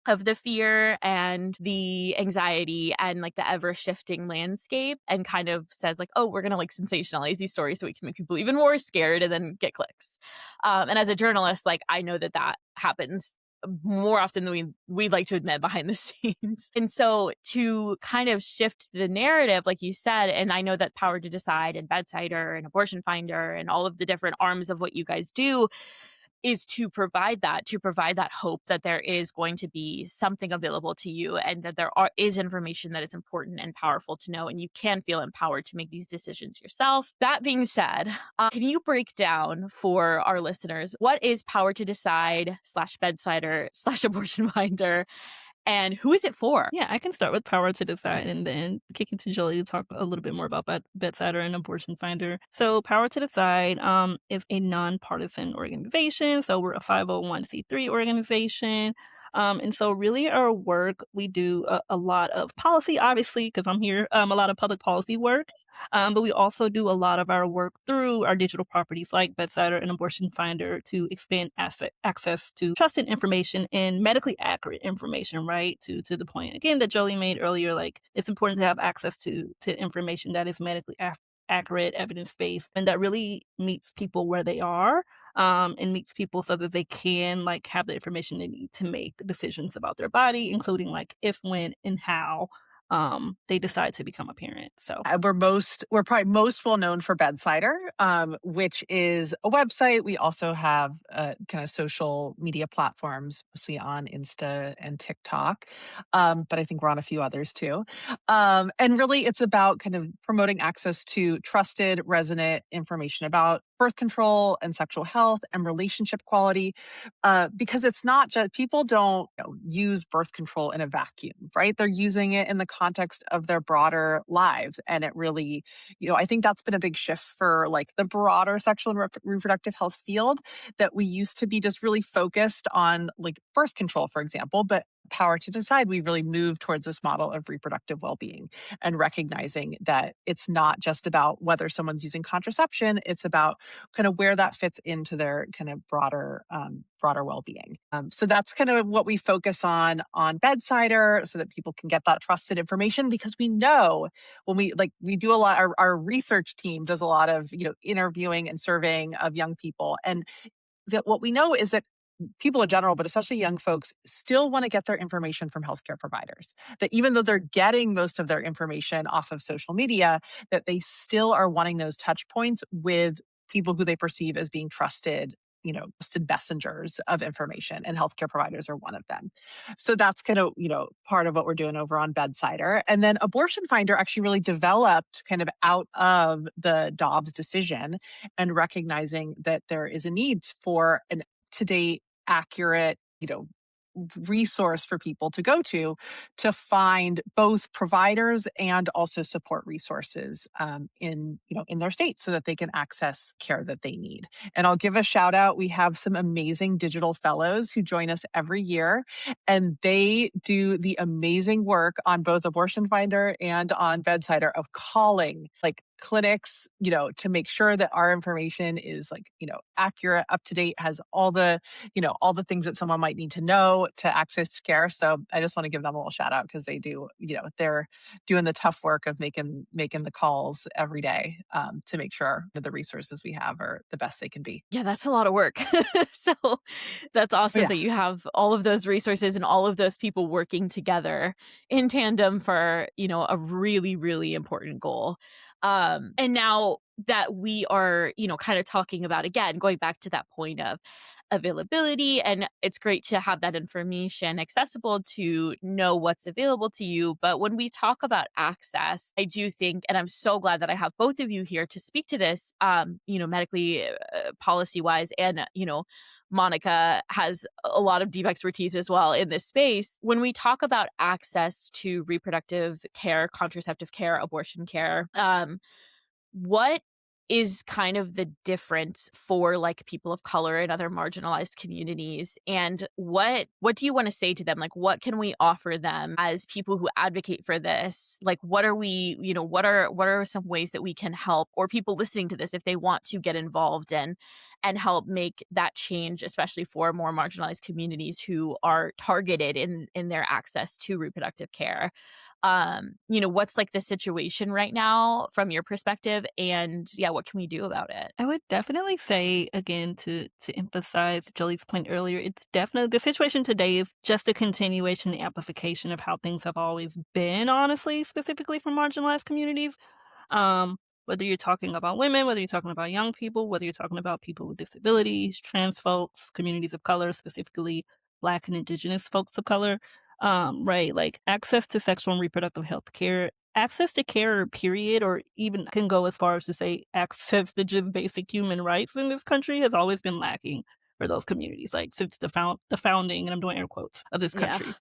of the fear and the anxiety and like the ever shifting landscape, and kind of says like, oh, we're going to like sensationalize these stories so we can make people even more scared and then get clicks. And as a journalist, like I know that happens more often than we'd like to admit behind the scenes. And so to kind of shift the narrative, like you said, and I know that Power to Decide and Bedsider and Abortion Finder and all of the different arms of what you guys do is to provide that hope that there is going to be something available to you, and that is information that is important and powerful to know, and you can feel empowered to make these decisions yourself. That being said, can you break down for our listeners what is Power to Decide / Bedsider / Abortion Finder, and who is it for? Yeah, I can start with Power to Decide and then kick it to Jolie to talk a little bit more about Bedsider and Abortion Finder. So Power to Decide is a nonpartisan organization. So we're a 501c3 organization. And so really our work, we do a lot of policy, obviously, because I'm here, a lot of public policy work. But we also do a lot of our work through our digital properties like Bedsider and Abortion Finder to expand access to trusted information and medically accurate information, right? To the point, again, that Jolie made earlier, like it's important to have access to information that is medically accurate, evidence-based, and that really meets people where they are, and meets people so that they can, like, have the information they need to make decisions about their body, including, like, if, when, and how, they decide to become a parent, so We're probably most well known for Bedsider, which is a website. We also have kind of social media platforms, mostly on Insta and TikTok, but I think we're on a few others too. And really, it's about kind of promoting access to trusted, resonant information about birth control and sexual health and relationship quality, because it's not just people don't use birth control in a vacuum, right? They're using it in the context of their broader lives. And it really, I think that's been a big shift for like the broader sexual and reproductive health field, that we used to be just really focused on like birth control, for example, but power to decide, we really move towards this model of reproductive well-being and recognizing that it's not just about whether someone's using contraception, it's about kind of where that fits into their kind of broader well-being. So that's kind of what we focus on Bedsider, so that people can get that trusted information, because we know when we do a lot, our research team does a lot of interviewing and surveying of young people, and that what we know is that people in general, but especially young folks, still want to get their information from healthcare providers. That even though they're getting most of their information off of social media, that they still are wanting those touch points with people who they perceive as being trusted messengers of information, and healthcare providers are one of them. So that's kind of, part of what we're doing over on Bedsider. And then Abortion Finder actually really developed kind of out of the Dobbs decision, and recognizing that there is a need for an to-date, accurate, resource for people to go to find both providers and also support resources in their state, so that they can access care that they need. And I'll give a shout out. We have some amazing digital fellows who join us every year, and they do the amazing work on both Abortion Finder and on Bedsider of calling like clinics, to make sure that our information is like, accurate, up to date, has all the things that someone might need to know to access care. So I just want to give them a little shout out, because they do, they're doing the tough work of making the calls every day, to make sure that the resources we have are the best they can be. Yeah, that's a lot of work. So that's Oh, awesome yeah. that you have all of those resources and all of those people working together in tandem for, a really, really important goal. And now that we are, kind of talking about, again, going back to that point of availability, and it's great to have that information accessible to know what's available to you. But when we talk about access, I do think, and I'm so glad that I have both of you here to speak to this, medically, policy wise, and, Monica has a lot of deep expertise as well in this space. When we talk about access to reproductive care, contraceptive care, abortion care, what is kind of the difference for like people of color and other marginalized communities, and what do you want to say to them? Like, what can we offer them as people who advocate for this? Like, what are we, what are some ways that we can help, or people listening to this, if they want to get involved and help make that change, especially for more marginalized communities who are targeted in their access to reproductive care? What's like the situation right now from your perspective, and yeah, what can we do about it? I would definitely say, again, to emphasize Jolie's point earlier, it's definitely the situation today is just a continuation and amplification of how things have always been, honestly, specifically for marginalized communities. Whether you're talking about women, whether you're talking about young people, whether you're talking about people with disabilities, trans folks, communities of color, specifically Black and Indigenous folks of color, right? Like access to sexual and reproductive health care, access to care, period, or even can go as far as to say access to just basic human rights in this country has always been lacking for those communities, like since the founding, and I'm doing air quotes, of this Yeah. country.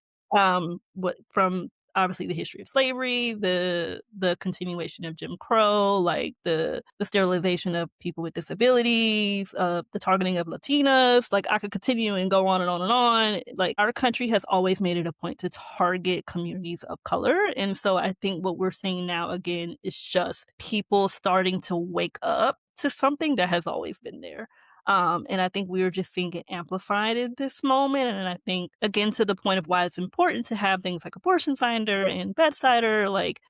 What from obviously the history of slavery, the continuation of Jim Crow, like the sterilization of people with disabilities, the targeting of Latinas. Like I could continue and go on and on and on. Like our country has always made it a point to target communities of color. And so I think what we're seeing now again is just people starting to wake up to something that has always been there. And I think we are just seeing it amplified at this moment. And I think, again, to the point of why it's important to have things like Abortion Finder and Bedsider, like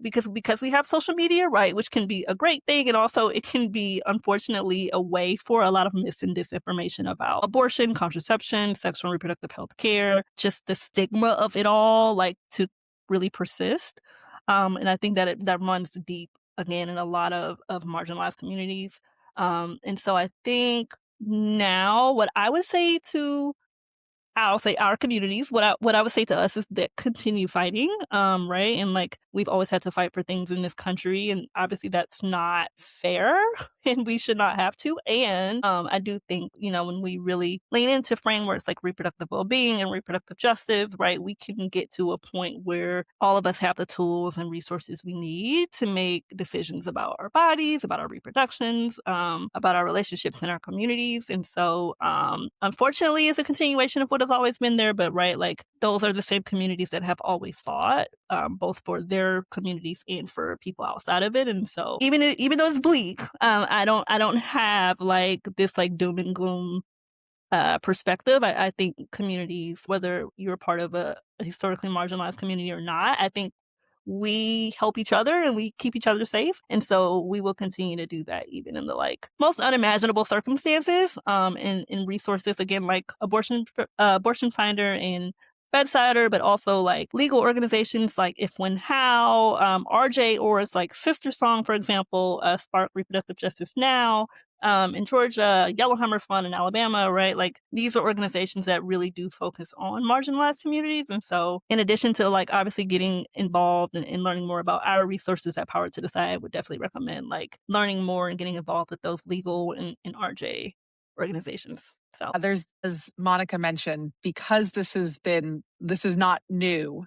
because we have social media, right, which can be a great thing. And also it can be, unfortunately, a way for a lot of mis and disinformation about abortion, contraception, sexual and reproductive health care, just the stigma of it all, like to really persist. And I think that that runs deep again in a lot of marginalized communities. And so I think now what I would say to I'll say our communities, what I would say to us is that continue fighting, right? And like we've always had to fight for things in this country, and obviously that's not fair, and we should not have to. And I do think when we really lean into frameworks like reproductive well-being and reproductive justice, right, we can get to a point where all of us have the tools and resources we need to make decisions about our bodies, about our reproductions, about our relationships in our communities. And so, unfortunately, it's a continuation of what has always been there, but right, like those are the same communities that have always fought, both for their communities and for people outside of it. And so, even though it's bleak, I don't have like this like doom and gloom perspective. I think communities, whether you're part of a historically marginalized community or not, I think we help each other and we keep each other safe. And so we will continue to do that even in the like most unimaginable circumstances. And resources again like Abortion Finder and Bedsider, but also like legal organizations like If When How, RJ or it's like Sister Song, for example, Spark Reproductive Justice Now, in Georgia, Yellowhammer Fund in Alabama, right? Like these are organizations that really do focus on marginalized communities. And so in addition to like obviously getting involved and learning more about our resources at Power to Decide, I would definitely recommend like learning more and getting involved with those legal and RJ organizations. So There's, as Monica mentioned, because this is not new,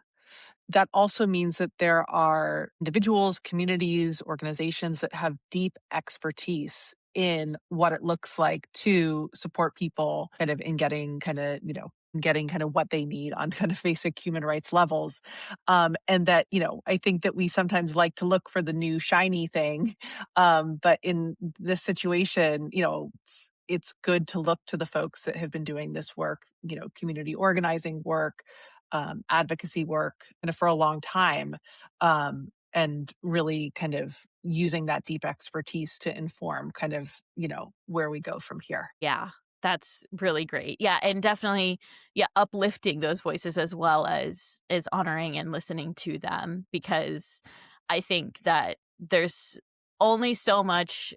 that also means that there are individuals, communities, organizations that have deep expertise in what it looks like to support people kind of in getting kind of what they need on kind of basic human rights levels. And that, I think that we sometimes like to look for the new shiny thing. But in this situation, it's good to look to the folks that have been doing this work, community organizing work, advocacy work and for a long time, and really kind of using that deep expertise to inform kind of where we go from here. Yeah, that's really great. Yeah, and definitely, yeah, uplifting those voices as well as honoring and listening to them, because I think that there's only so much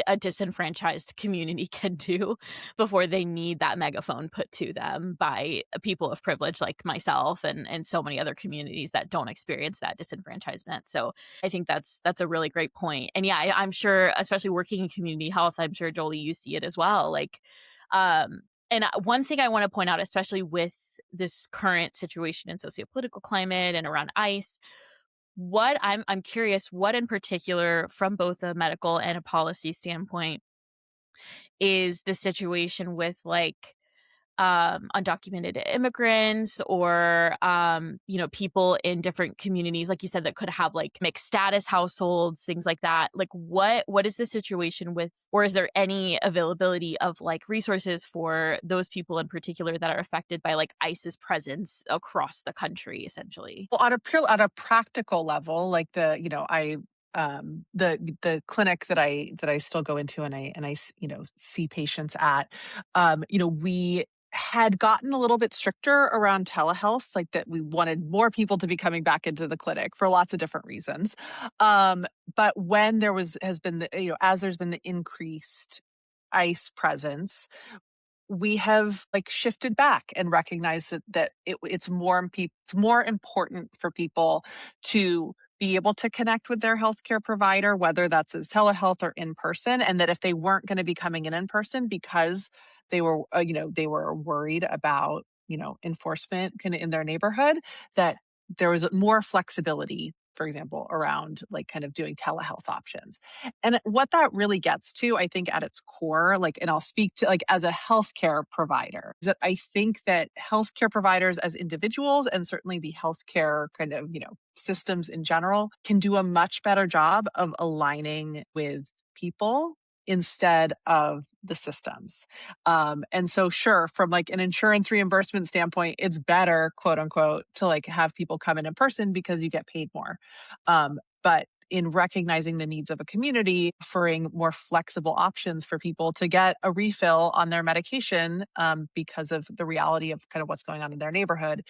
a disenfranchised community can do before they need that megaphone put to them by people of privilege like myself and so many other communities that don't experience that disenfranchisement. So I think that's a really great point. And yeah, I'm sure, especially working in community health, I'm sure Jolie, you see it as well. Like, and one thing I want to point out, especially with this current situation in sociopolitical climate and around ICE, what I'm curious, what in particular, from both a medical and a policy standpoint, is the situation with like undocumented immigrants or people in different communities, like you said, that could have like mixed status households, things like that. Like what is the situation with, or is there any availability of like resources for those people in particular that are affected by like ICE's presence across the country, essentially? Well, on a practical level, like the clinic that I still go into and I see patients at, we had gotten a little bit stricter around telehealth, like that we wanted more people to be coming back into the clinic for lots of different reasons. But when has been as there's been the increased ICE presence, we have like shifted back and recognized that it's more important for people to be able to connect with their healthcare provider, whether that's as telehealth or in person, and that if they weren't going to be coming in person because they were worried about enforcement kind of in their neighborhood, that there was more flexibility, for example, around like kind of doing telehealth options. And what that really gets to, I think at its core, like, and I'll speak to like as a healthcare provider, is that I think that healthcare providers as individuals and certainly the healthcare kind of, systems in general can do a much better job of aligning with people instead of the systems. And so sure, from like an insurance reimbursement standpoint, it's better, quote unquote, to like have people come in person because you get paid more. But in recognizing the needs of a community, offering more flexible options for people to get a refill on their medication, because of the reality of kind of what's going on in their neighborhood,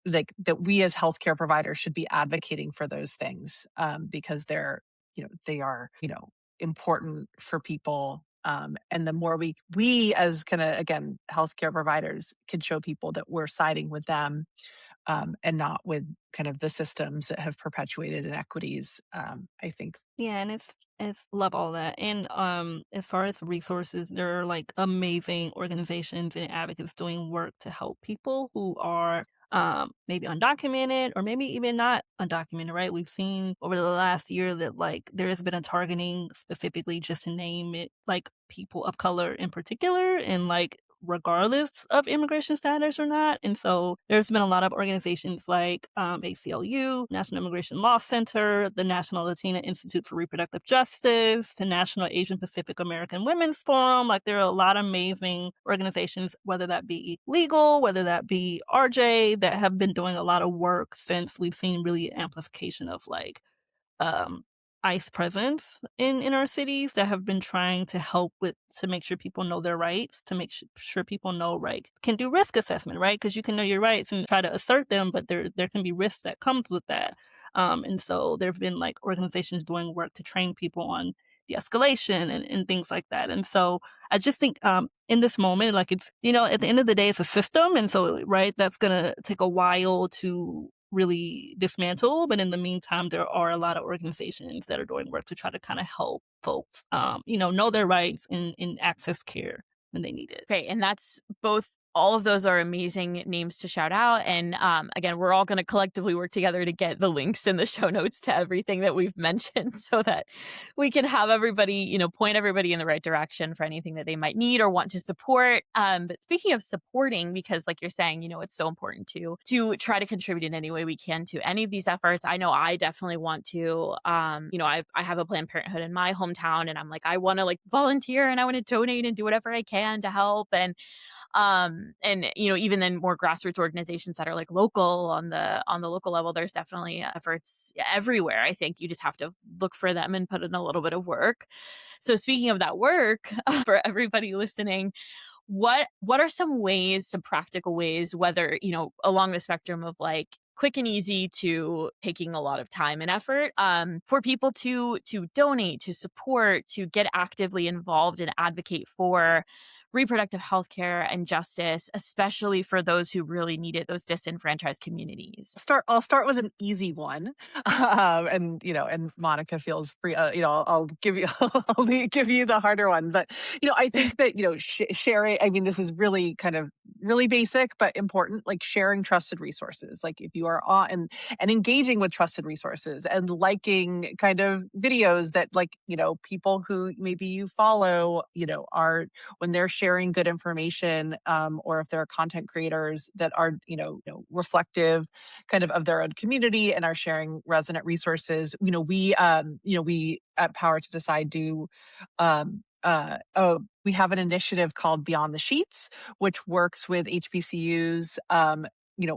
like that we as healthcare providers should be advocating for those things, because they are important for people. And the more we as kind of, again, healthcare providers can show people that we're siding with them, and not with kind of the systems that have perpetuated inequities. I think. Yeah, and it's love all that. And as far as resources, there are like amazing organizations and advocates doing work to help people who are maybe undocumented or maybe even not undocumented, right? We've seen over the last year that like there has been a targeting specifically just to name it like people of color in particular and like regardless of immigration status or not. And so there's been a lot of organizations like ACLU, National Immigration Law Center, the National Latina Institute for Reproductive Justice, the National Asian Pacific American Women's Forum. Like there are a lot of amazing organizations, whether that be legal, whether that be RJ, that have been doing a lot of work since we've seen really amplification of like um, ICE presence in our cities that have been trying to help with to make sure people know their rights, to make sure people know right can do risk assessment, right? Because you can know your rights and try to assert them, but there can be risks that comes with that. And so there have been like organizations doing work to train people on de-escalation and things like that. And so I just think in this moment, like it's, at the end of the day, it's a system. And so, right, that's going to take a while to really dismantle. But in the meantime, there are a lot of organizations that are doing work to try to kind of help folks, know their rights and access care when they need it. Great. And that's both, all of those are amazing names to shout out. And again, we're all going to collectively work together to get the links in the show notes to everything that we've mentioned so that we can have everybody, point everybody in the right direction for anything that they might need or want to support. But speaking of supporting, because like you're saying, it's so important to try to contribute in any way we can to any of these efforts. I know I definitely want to, I have a Planned Parenthood in my hometown and I'm like, I want to like volunteer and I want to donate and do whatever I can to help. And even then more grassroots organizations that are like local on the local level, there's definitely efforts everywhere. I think you just have to look for them and put in a little bit of work. So speaking of that work, for everybody listening, what are some practical ways, whether along the spectrum of like quick and easy to taking a lot of time and effort, for people to donate, to support, to get actively involved and advocate for reproductive health care and justice, especially for those who really need it, those disenfranchised communities? I'll start with an easy one. And Monica feels free, I'll give you I'll give you the harder one. But I think that sharing, I mean, this is really kind of really basic but important, like sharing trusted resources. Like if you are on and engaging with trusted resources and liking kind of videos that like people who maybe you follow are, when they're sharing good information, or if there are content creators that are reflective kind of their own community and are sharing resonant resources. We at Power to Decide do, we have an initiative called Beyond the Sheets, which works with HBCUs,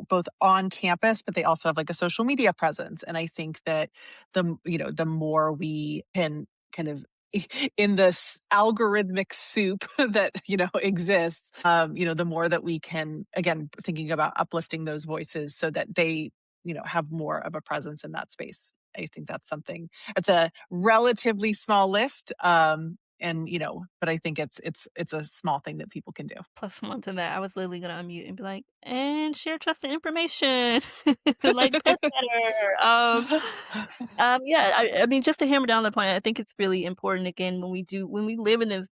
both on campus, but they also have like a social media presence. And I think that the more we can kind of in this algorithmic soup that exists, the more that we can, again, thinking about uplifting those voices so that they have more of a presence in that space. I think that's something, it's a relatively small lift, but I think it's a small thing that people can do. Plus one to that, I was literally gonna unmute and be like, and share trusted information, like piss better. Yeah, I mean, just to hammer down the point, I think it's really important again when we live in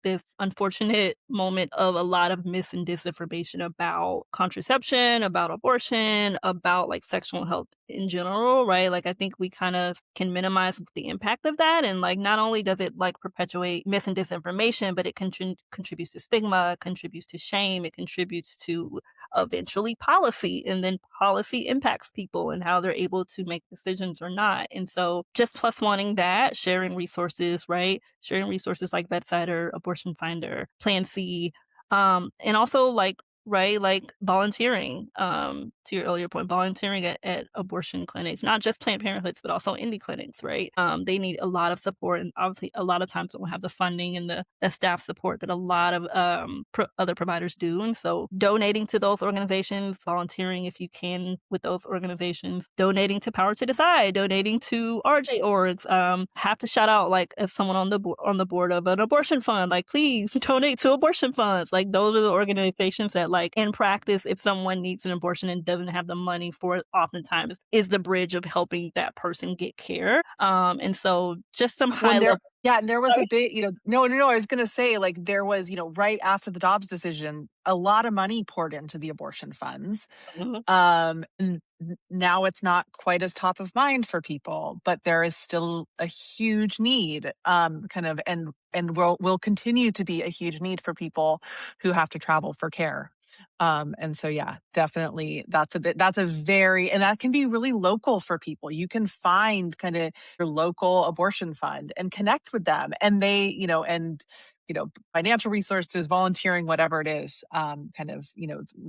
this unfortunate moment of a lot of mis and disinformation about contraception, about abortion, about like sexual health in general, right? Like, I think we kind of can minimize the impact of that. And like, not only does it like perpetuate mis and disinformation, but it contributes to stigma, contributes to shame, it contributes to eventually policy, and then policy impacts people and how they're able to make decisions or not. And so just plus wanting that, sharing resources, right? Sharing resources like Bedsider, Abortion Finder, Plan C, and also like, right, like volunteering, to your earlier point, volunteering at abortion clinics, not just Planned Parenthoods, but also indie clinics, right? They need a lot of support, and obviously a lot of times don't have the funding and the staff support that a lot of other providers do. And so donating to those organizations, volunteering if you can with those organizations, donating to Power to Decide, donating to RJ orgs. Have to shout out, like, as someone on the board of an abortion fund, like, please donate to abortion funds. Like, those are the organizations that, like, in practice, if someone needs an abortion and doesn't have the money for it, oftentimes is the bridge of helping that person get care. And so just some high When there level. yeah, and there was a Sorry? big, no, I was gonna say, like, there was, right after the Dobbs decision, a lot of money poured into the abortion funds. Mhm. Now it's not quite as top of mind for people, but there is still a huge need, kind of, and will continue to be a huge need for people who have to travel for care. And so, yeah, definitely that's a very, and that can be really local for people. You can find kind of your local abortion fund and connect with them, and they, financial resources, volunteering, whatever it is, kind of,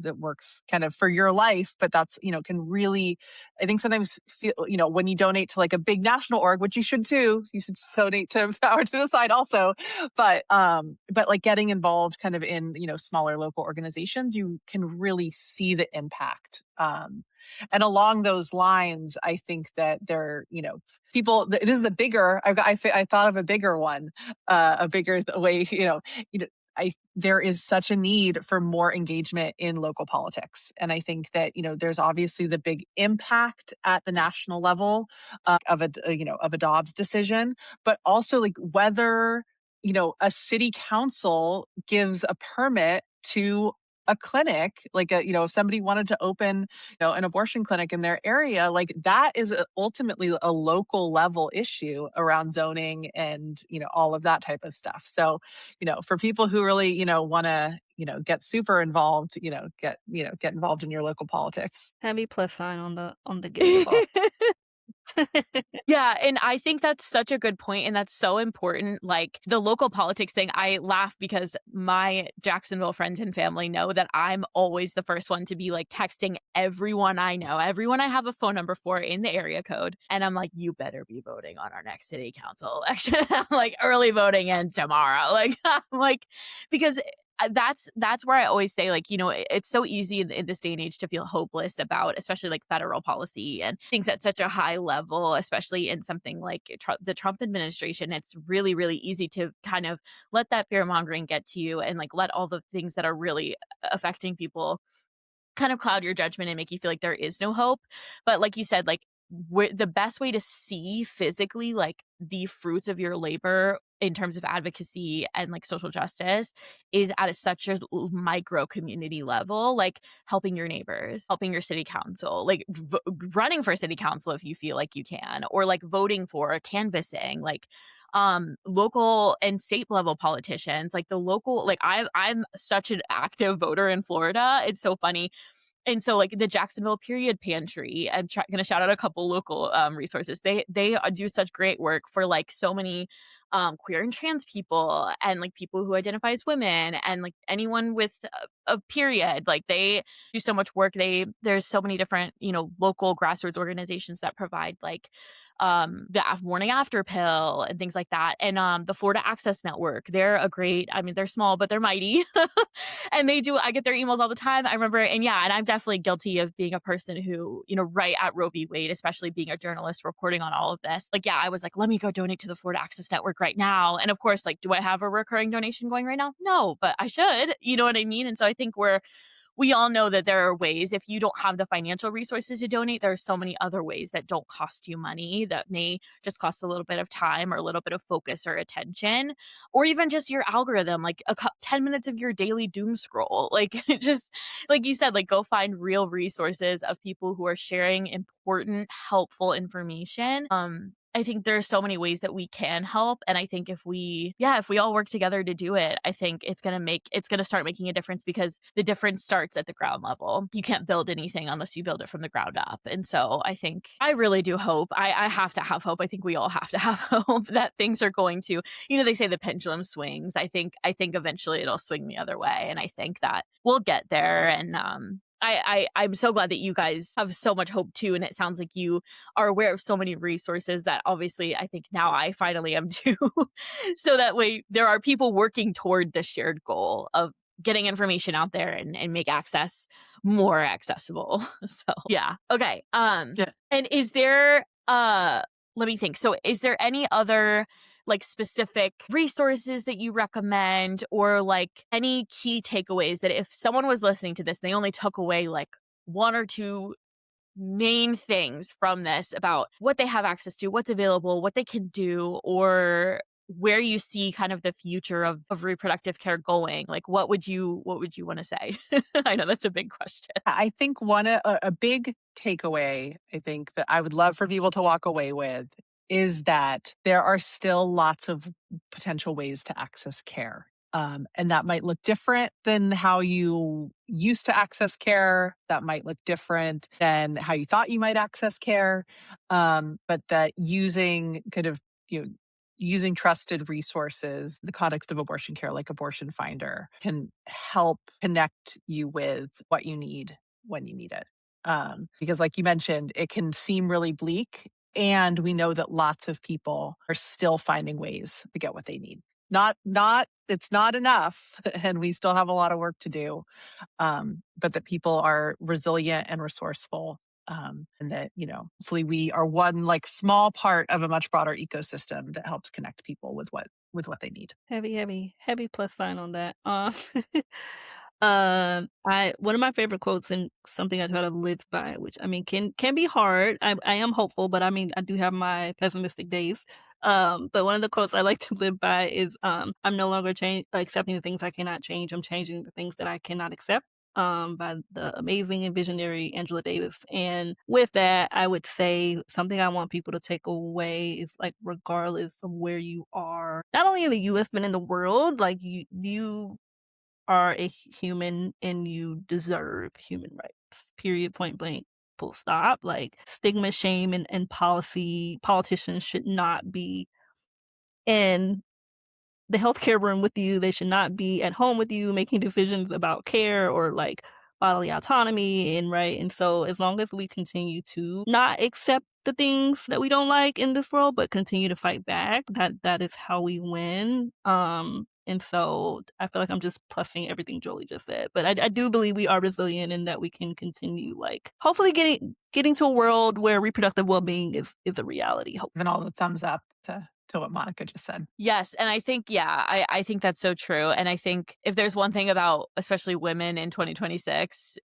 that works kind of for your life. But that's, can really, I think sometimes feel, when you donate to like a big national org, which you should too, you should donate to Power to Decide also. But like getting involved kind of in, smaller local organizations, you can really see the impact. And along those lines, I think that there, people, this is a bigger, I thought of a bigger one, a bigger way, there is such a need for more engagement in local politics. And I think that, there's obviously the big impact at the national level, of a Dobbs decision, but also like whether, a city council gives a permit to a clinic, like if somebody wanted to open, an abortion clinic in their area, like that is ultimately a local level issue around zoning and, all of that type of stuff. So, for people who really, want to, get super involved, get involved in your local politics. Heavy plus sign on the getting involved. Yeah, and I think that's such a good point, and that's so important. Like the local politics thing, I laugh because my Jacksonville friends and family know that I'm always the first one to be like texting everyone I know, everyone I have a phone number for in the area code. And I'm like, you better be voting on our next city council election. I'm like, early voting ends tomorrow. Like, I'm like, because that's where I always say, like, it's so easy in this day and age to feel hopeless about, especially like federal policy and things at such a high level, especially in something like the Trump administration. It's really, really easy to kind of let that fear mongering get to you and like let all the things that are really affecting people kind of cloud your judgment and make you feel like there is no hope. But like you said, like the best way to see physically like the fruits of your labor in terms of advocacy and like social justice is at such a micro community level, like helping your neighbors, helping your city council, like running for city council if you feel like you can, or like voting for, canvassing, like local and state level politicians, like the local, like I'm such an active voter in Florida. It's so funny. And so, like the Jacksonville Period Pantry, I'm gonna shout out a couple local resources. They do such great work for like so many queer and trans people and like people who identify as women and like anyone with a period. Like they do so much work. There's so many different local grassroots organizations that provide like the morning after pill and things like that. And the Florida Access Network, they're a great. I mean, they're small, but they're mighty. And I get their emails all the time. I remember, and yeah, and I'm definitely guilty of being a person who, right at Roe v. Wade, especially being a journalist reporting on all of this. Like, yeah, I was like, let me go donate to the Florida Access Network right now. And of course, like, do I have a recurring donation going right now? No, but I should, you know what I mean? And so I think we all know that there are ways if you don't have the financial resources to donate, there are so many other ways that don't cost you money that may just cost a little bit of time or a little bit of focus or attention, or even just your algorithm, like 10 minutes of your daily doom scroll. Like just like you said, like go find real resources of people who are sharing important, helpful information. I think there's so many ways that we can help. And I think if we all work together to do it, I think it's going to start making a difference because the difference starts at the ground level. You can't build anything unless you build it from the ground up. And so I really do hope, I have to have hope. I think we all have to have hope that things are going to, they say the pendulum swings. I think eventually it'll swing the other way. And I think that we'll get there. And, I'm so glad that you guys have so much hope too. And it sounds like you are aware of so many resources that obviously I think now I finally am too. So that way there are people working toward the shared goal of getting information out there and make access more accessible. So yeah. Okay. Yeah. And is there let me think. So is there any other like specific resources that you recommend or like any key takeaways that if someone was listening to this and they only took away like one or two main things from this about what they have access to, what's available, what they can do, or where you see kind of the future of reproductive care going, like what would you want to say? I know that's a big question. I think a big takeaway, I think that I would love for people to walk away with is that there are still lots of potential ways to access care. And that might look different than how you used to access care. That might look different than how you thought you might access care. But that you know, using trusted resources, the context of abortion care, like Abortion Finder, can help connect you with what you need when you need it. Because, like you mentioned, it can seem really bleak. And we know that lots of people are still finding ways to get what they need. It's not enough, and we still have a lot of work to do. But that people are resilient and resourceful, and that hopefully we are one like small part of a much broader ecosystem that helps connect people with what they need. Heavy, heavy, heavy plus sign on that. I one of my favorite quotes and something I try to live by, which I mean can be hard. I am hopeful, but I mean I do have my pessimistic days. But one of the quotes I like to live by is I'm no longer accepting the things I cannot change. I'm changing the things that I cannot accept. By the amazing and visionary Angela Davis. And with that, I would say something I want people to take away is like, regardless of where you are, not only in the US, but in the world, like you are a human and you deserve human rights. Period, point blank. Full stop. Like stigma, shame, and politicians should not be in the healthcare room with you. They should not be at home with you making decisions about care or like bodily autonomy and right. And so as long as we continue to not accept the things that we don't like in this world, but continue to fight back, that is how we win. And so I feel like I'm just plussing everything Jolie just said. But I do believe we are resilient and that we can continue like hopefully getting to a world where reproductive well-being is a reality. Even all the thumbs up to what Monica just said. Yes, and I think I think that's so true, and I think if there's one thing about especially women in 2026,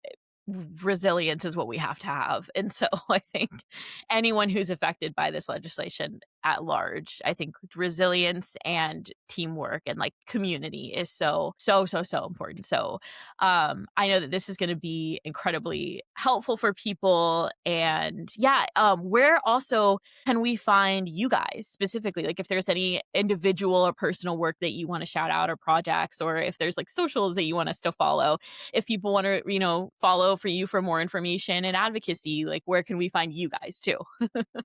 resilience is what we have to have. And so I think anyone who's affected by this legislation at large, I think resilience and teamwork and like community is so important. So I know that this is going to be incredibly helpful for people. And yeah, where also can we find you guys specifically? Like if there's any individual or personal work that you want to shout out or projects, or if there's like socials that you want us to follow, if people want to, follow for you for more information and advocacy, like where can we find you guys too?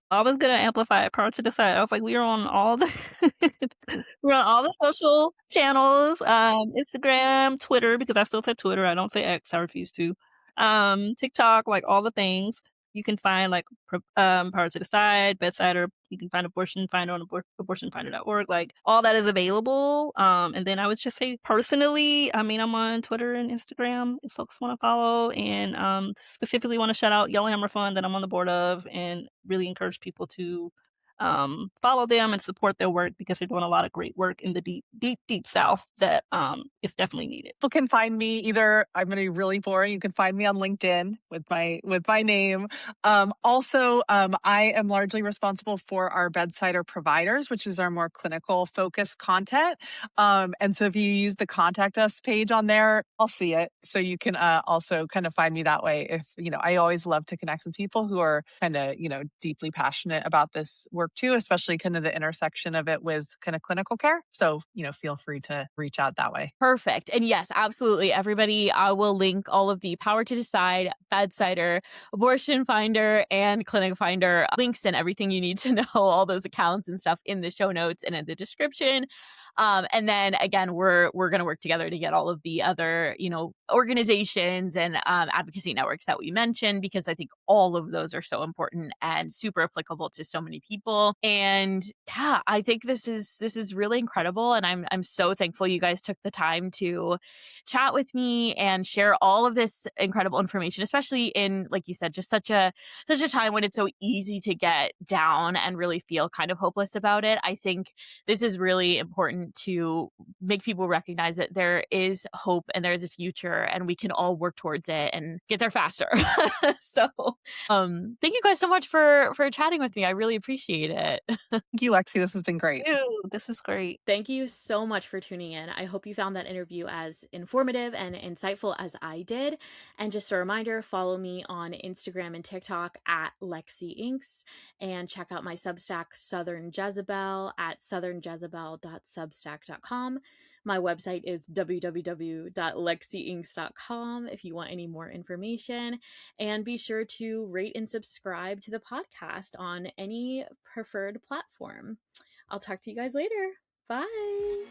I was gonna amplify it prior to the side. I was like, we are on all the we're on all the social channels, Instagram, Twitter, because I still say Twitter, I don't say X, I refuse to. TikTok, like all the things. You can find like Power to the Side, Bedsider. You can find Abortion Finder on abortionfinder.org. Like all that is available. And then I would just say personally, I mean, I'm on Twitter and Instagram if folks want to follow. And specifically want to shout out Yellow Hammer Fund that I'm on the board of, and really encourage people to follow them and support their work because they're doing a lot of great work in the deep South that is definitely needed. People can find me either, I'm going to be really boring. You can find me on LinkedIn with my name. I am largely responsible for our bedsider providers, which is our more clinical focused content. And so if you use the contact us page on there, I'll see it. So you can also kind of find me that way. If, I always love to connect with people who are kind of, deeply passionate about this work too, especially kind of the intersection of it with kind of clinical care. So, feel free to reach out that way. Perfect. And yes, absolutely. Everybody, I will link all of the Power to Decide, Bedsider, Abortion Finder, and Clinic Finder links and everything you need to know, all those accounts and stuff in the show notes and in the description. And then again, we're going to work together to get all of the other, organizations and advocacy networks that we mentioned, because I think all of those are so important and super applicable to so many people. And yeah, I think this is really incredible. And I'm so thankful you guys took the time to chat with me and share all of this incredible information, especially in, like you said, just such a time when it's so easy to get down and really feel kind of hopeless about it. I think this is really important to make people recognize that there is hope and there's a future and we can all work towards it and get there faster. So thank you guys so much for chatting with me. I really appreciate it. Thank you, Lexi. This has been great. Ew, this is great. Thank you so much for tuning in. I hope you found that interview as informative and insightful as I did. And just a reminder, follow me on Instagram and TikTok at Lexi Inks, and check out my Substack, Southern Jezebel, at southernjezebel.substack.com. My website is www.lexiinks.com if you want any more information. And be sure to rate and subscribe to the podcast on any preferred platform. I'll talk to you guys later. Bye.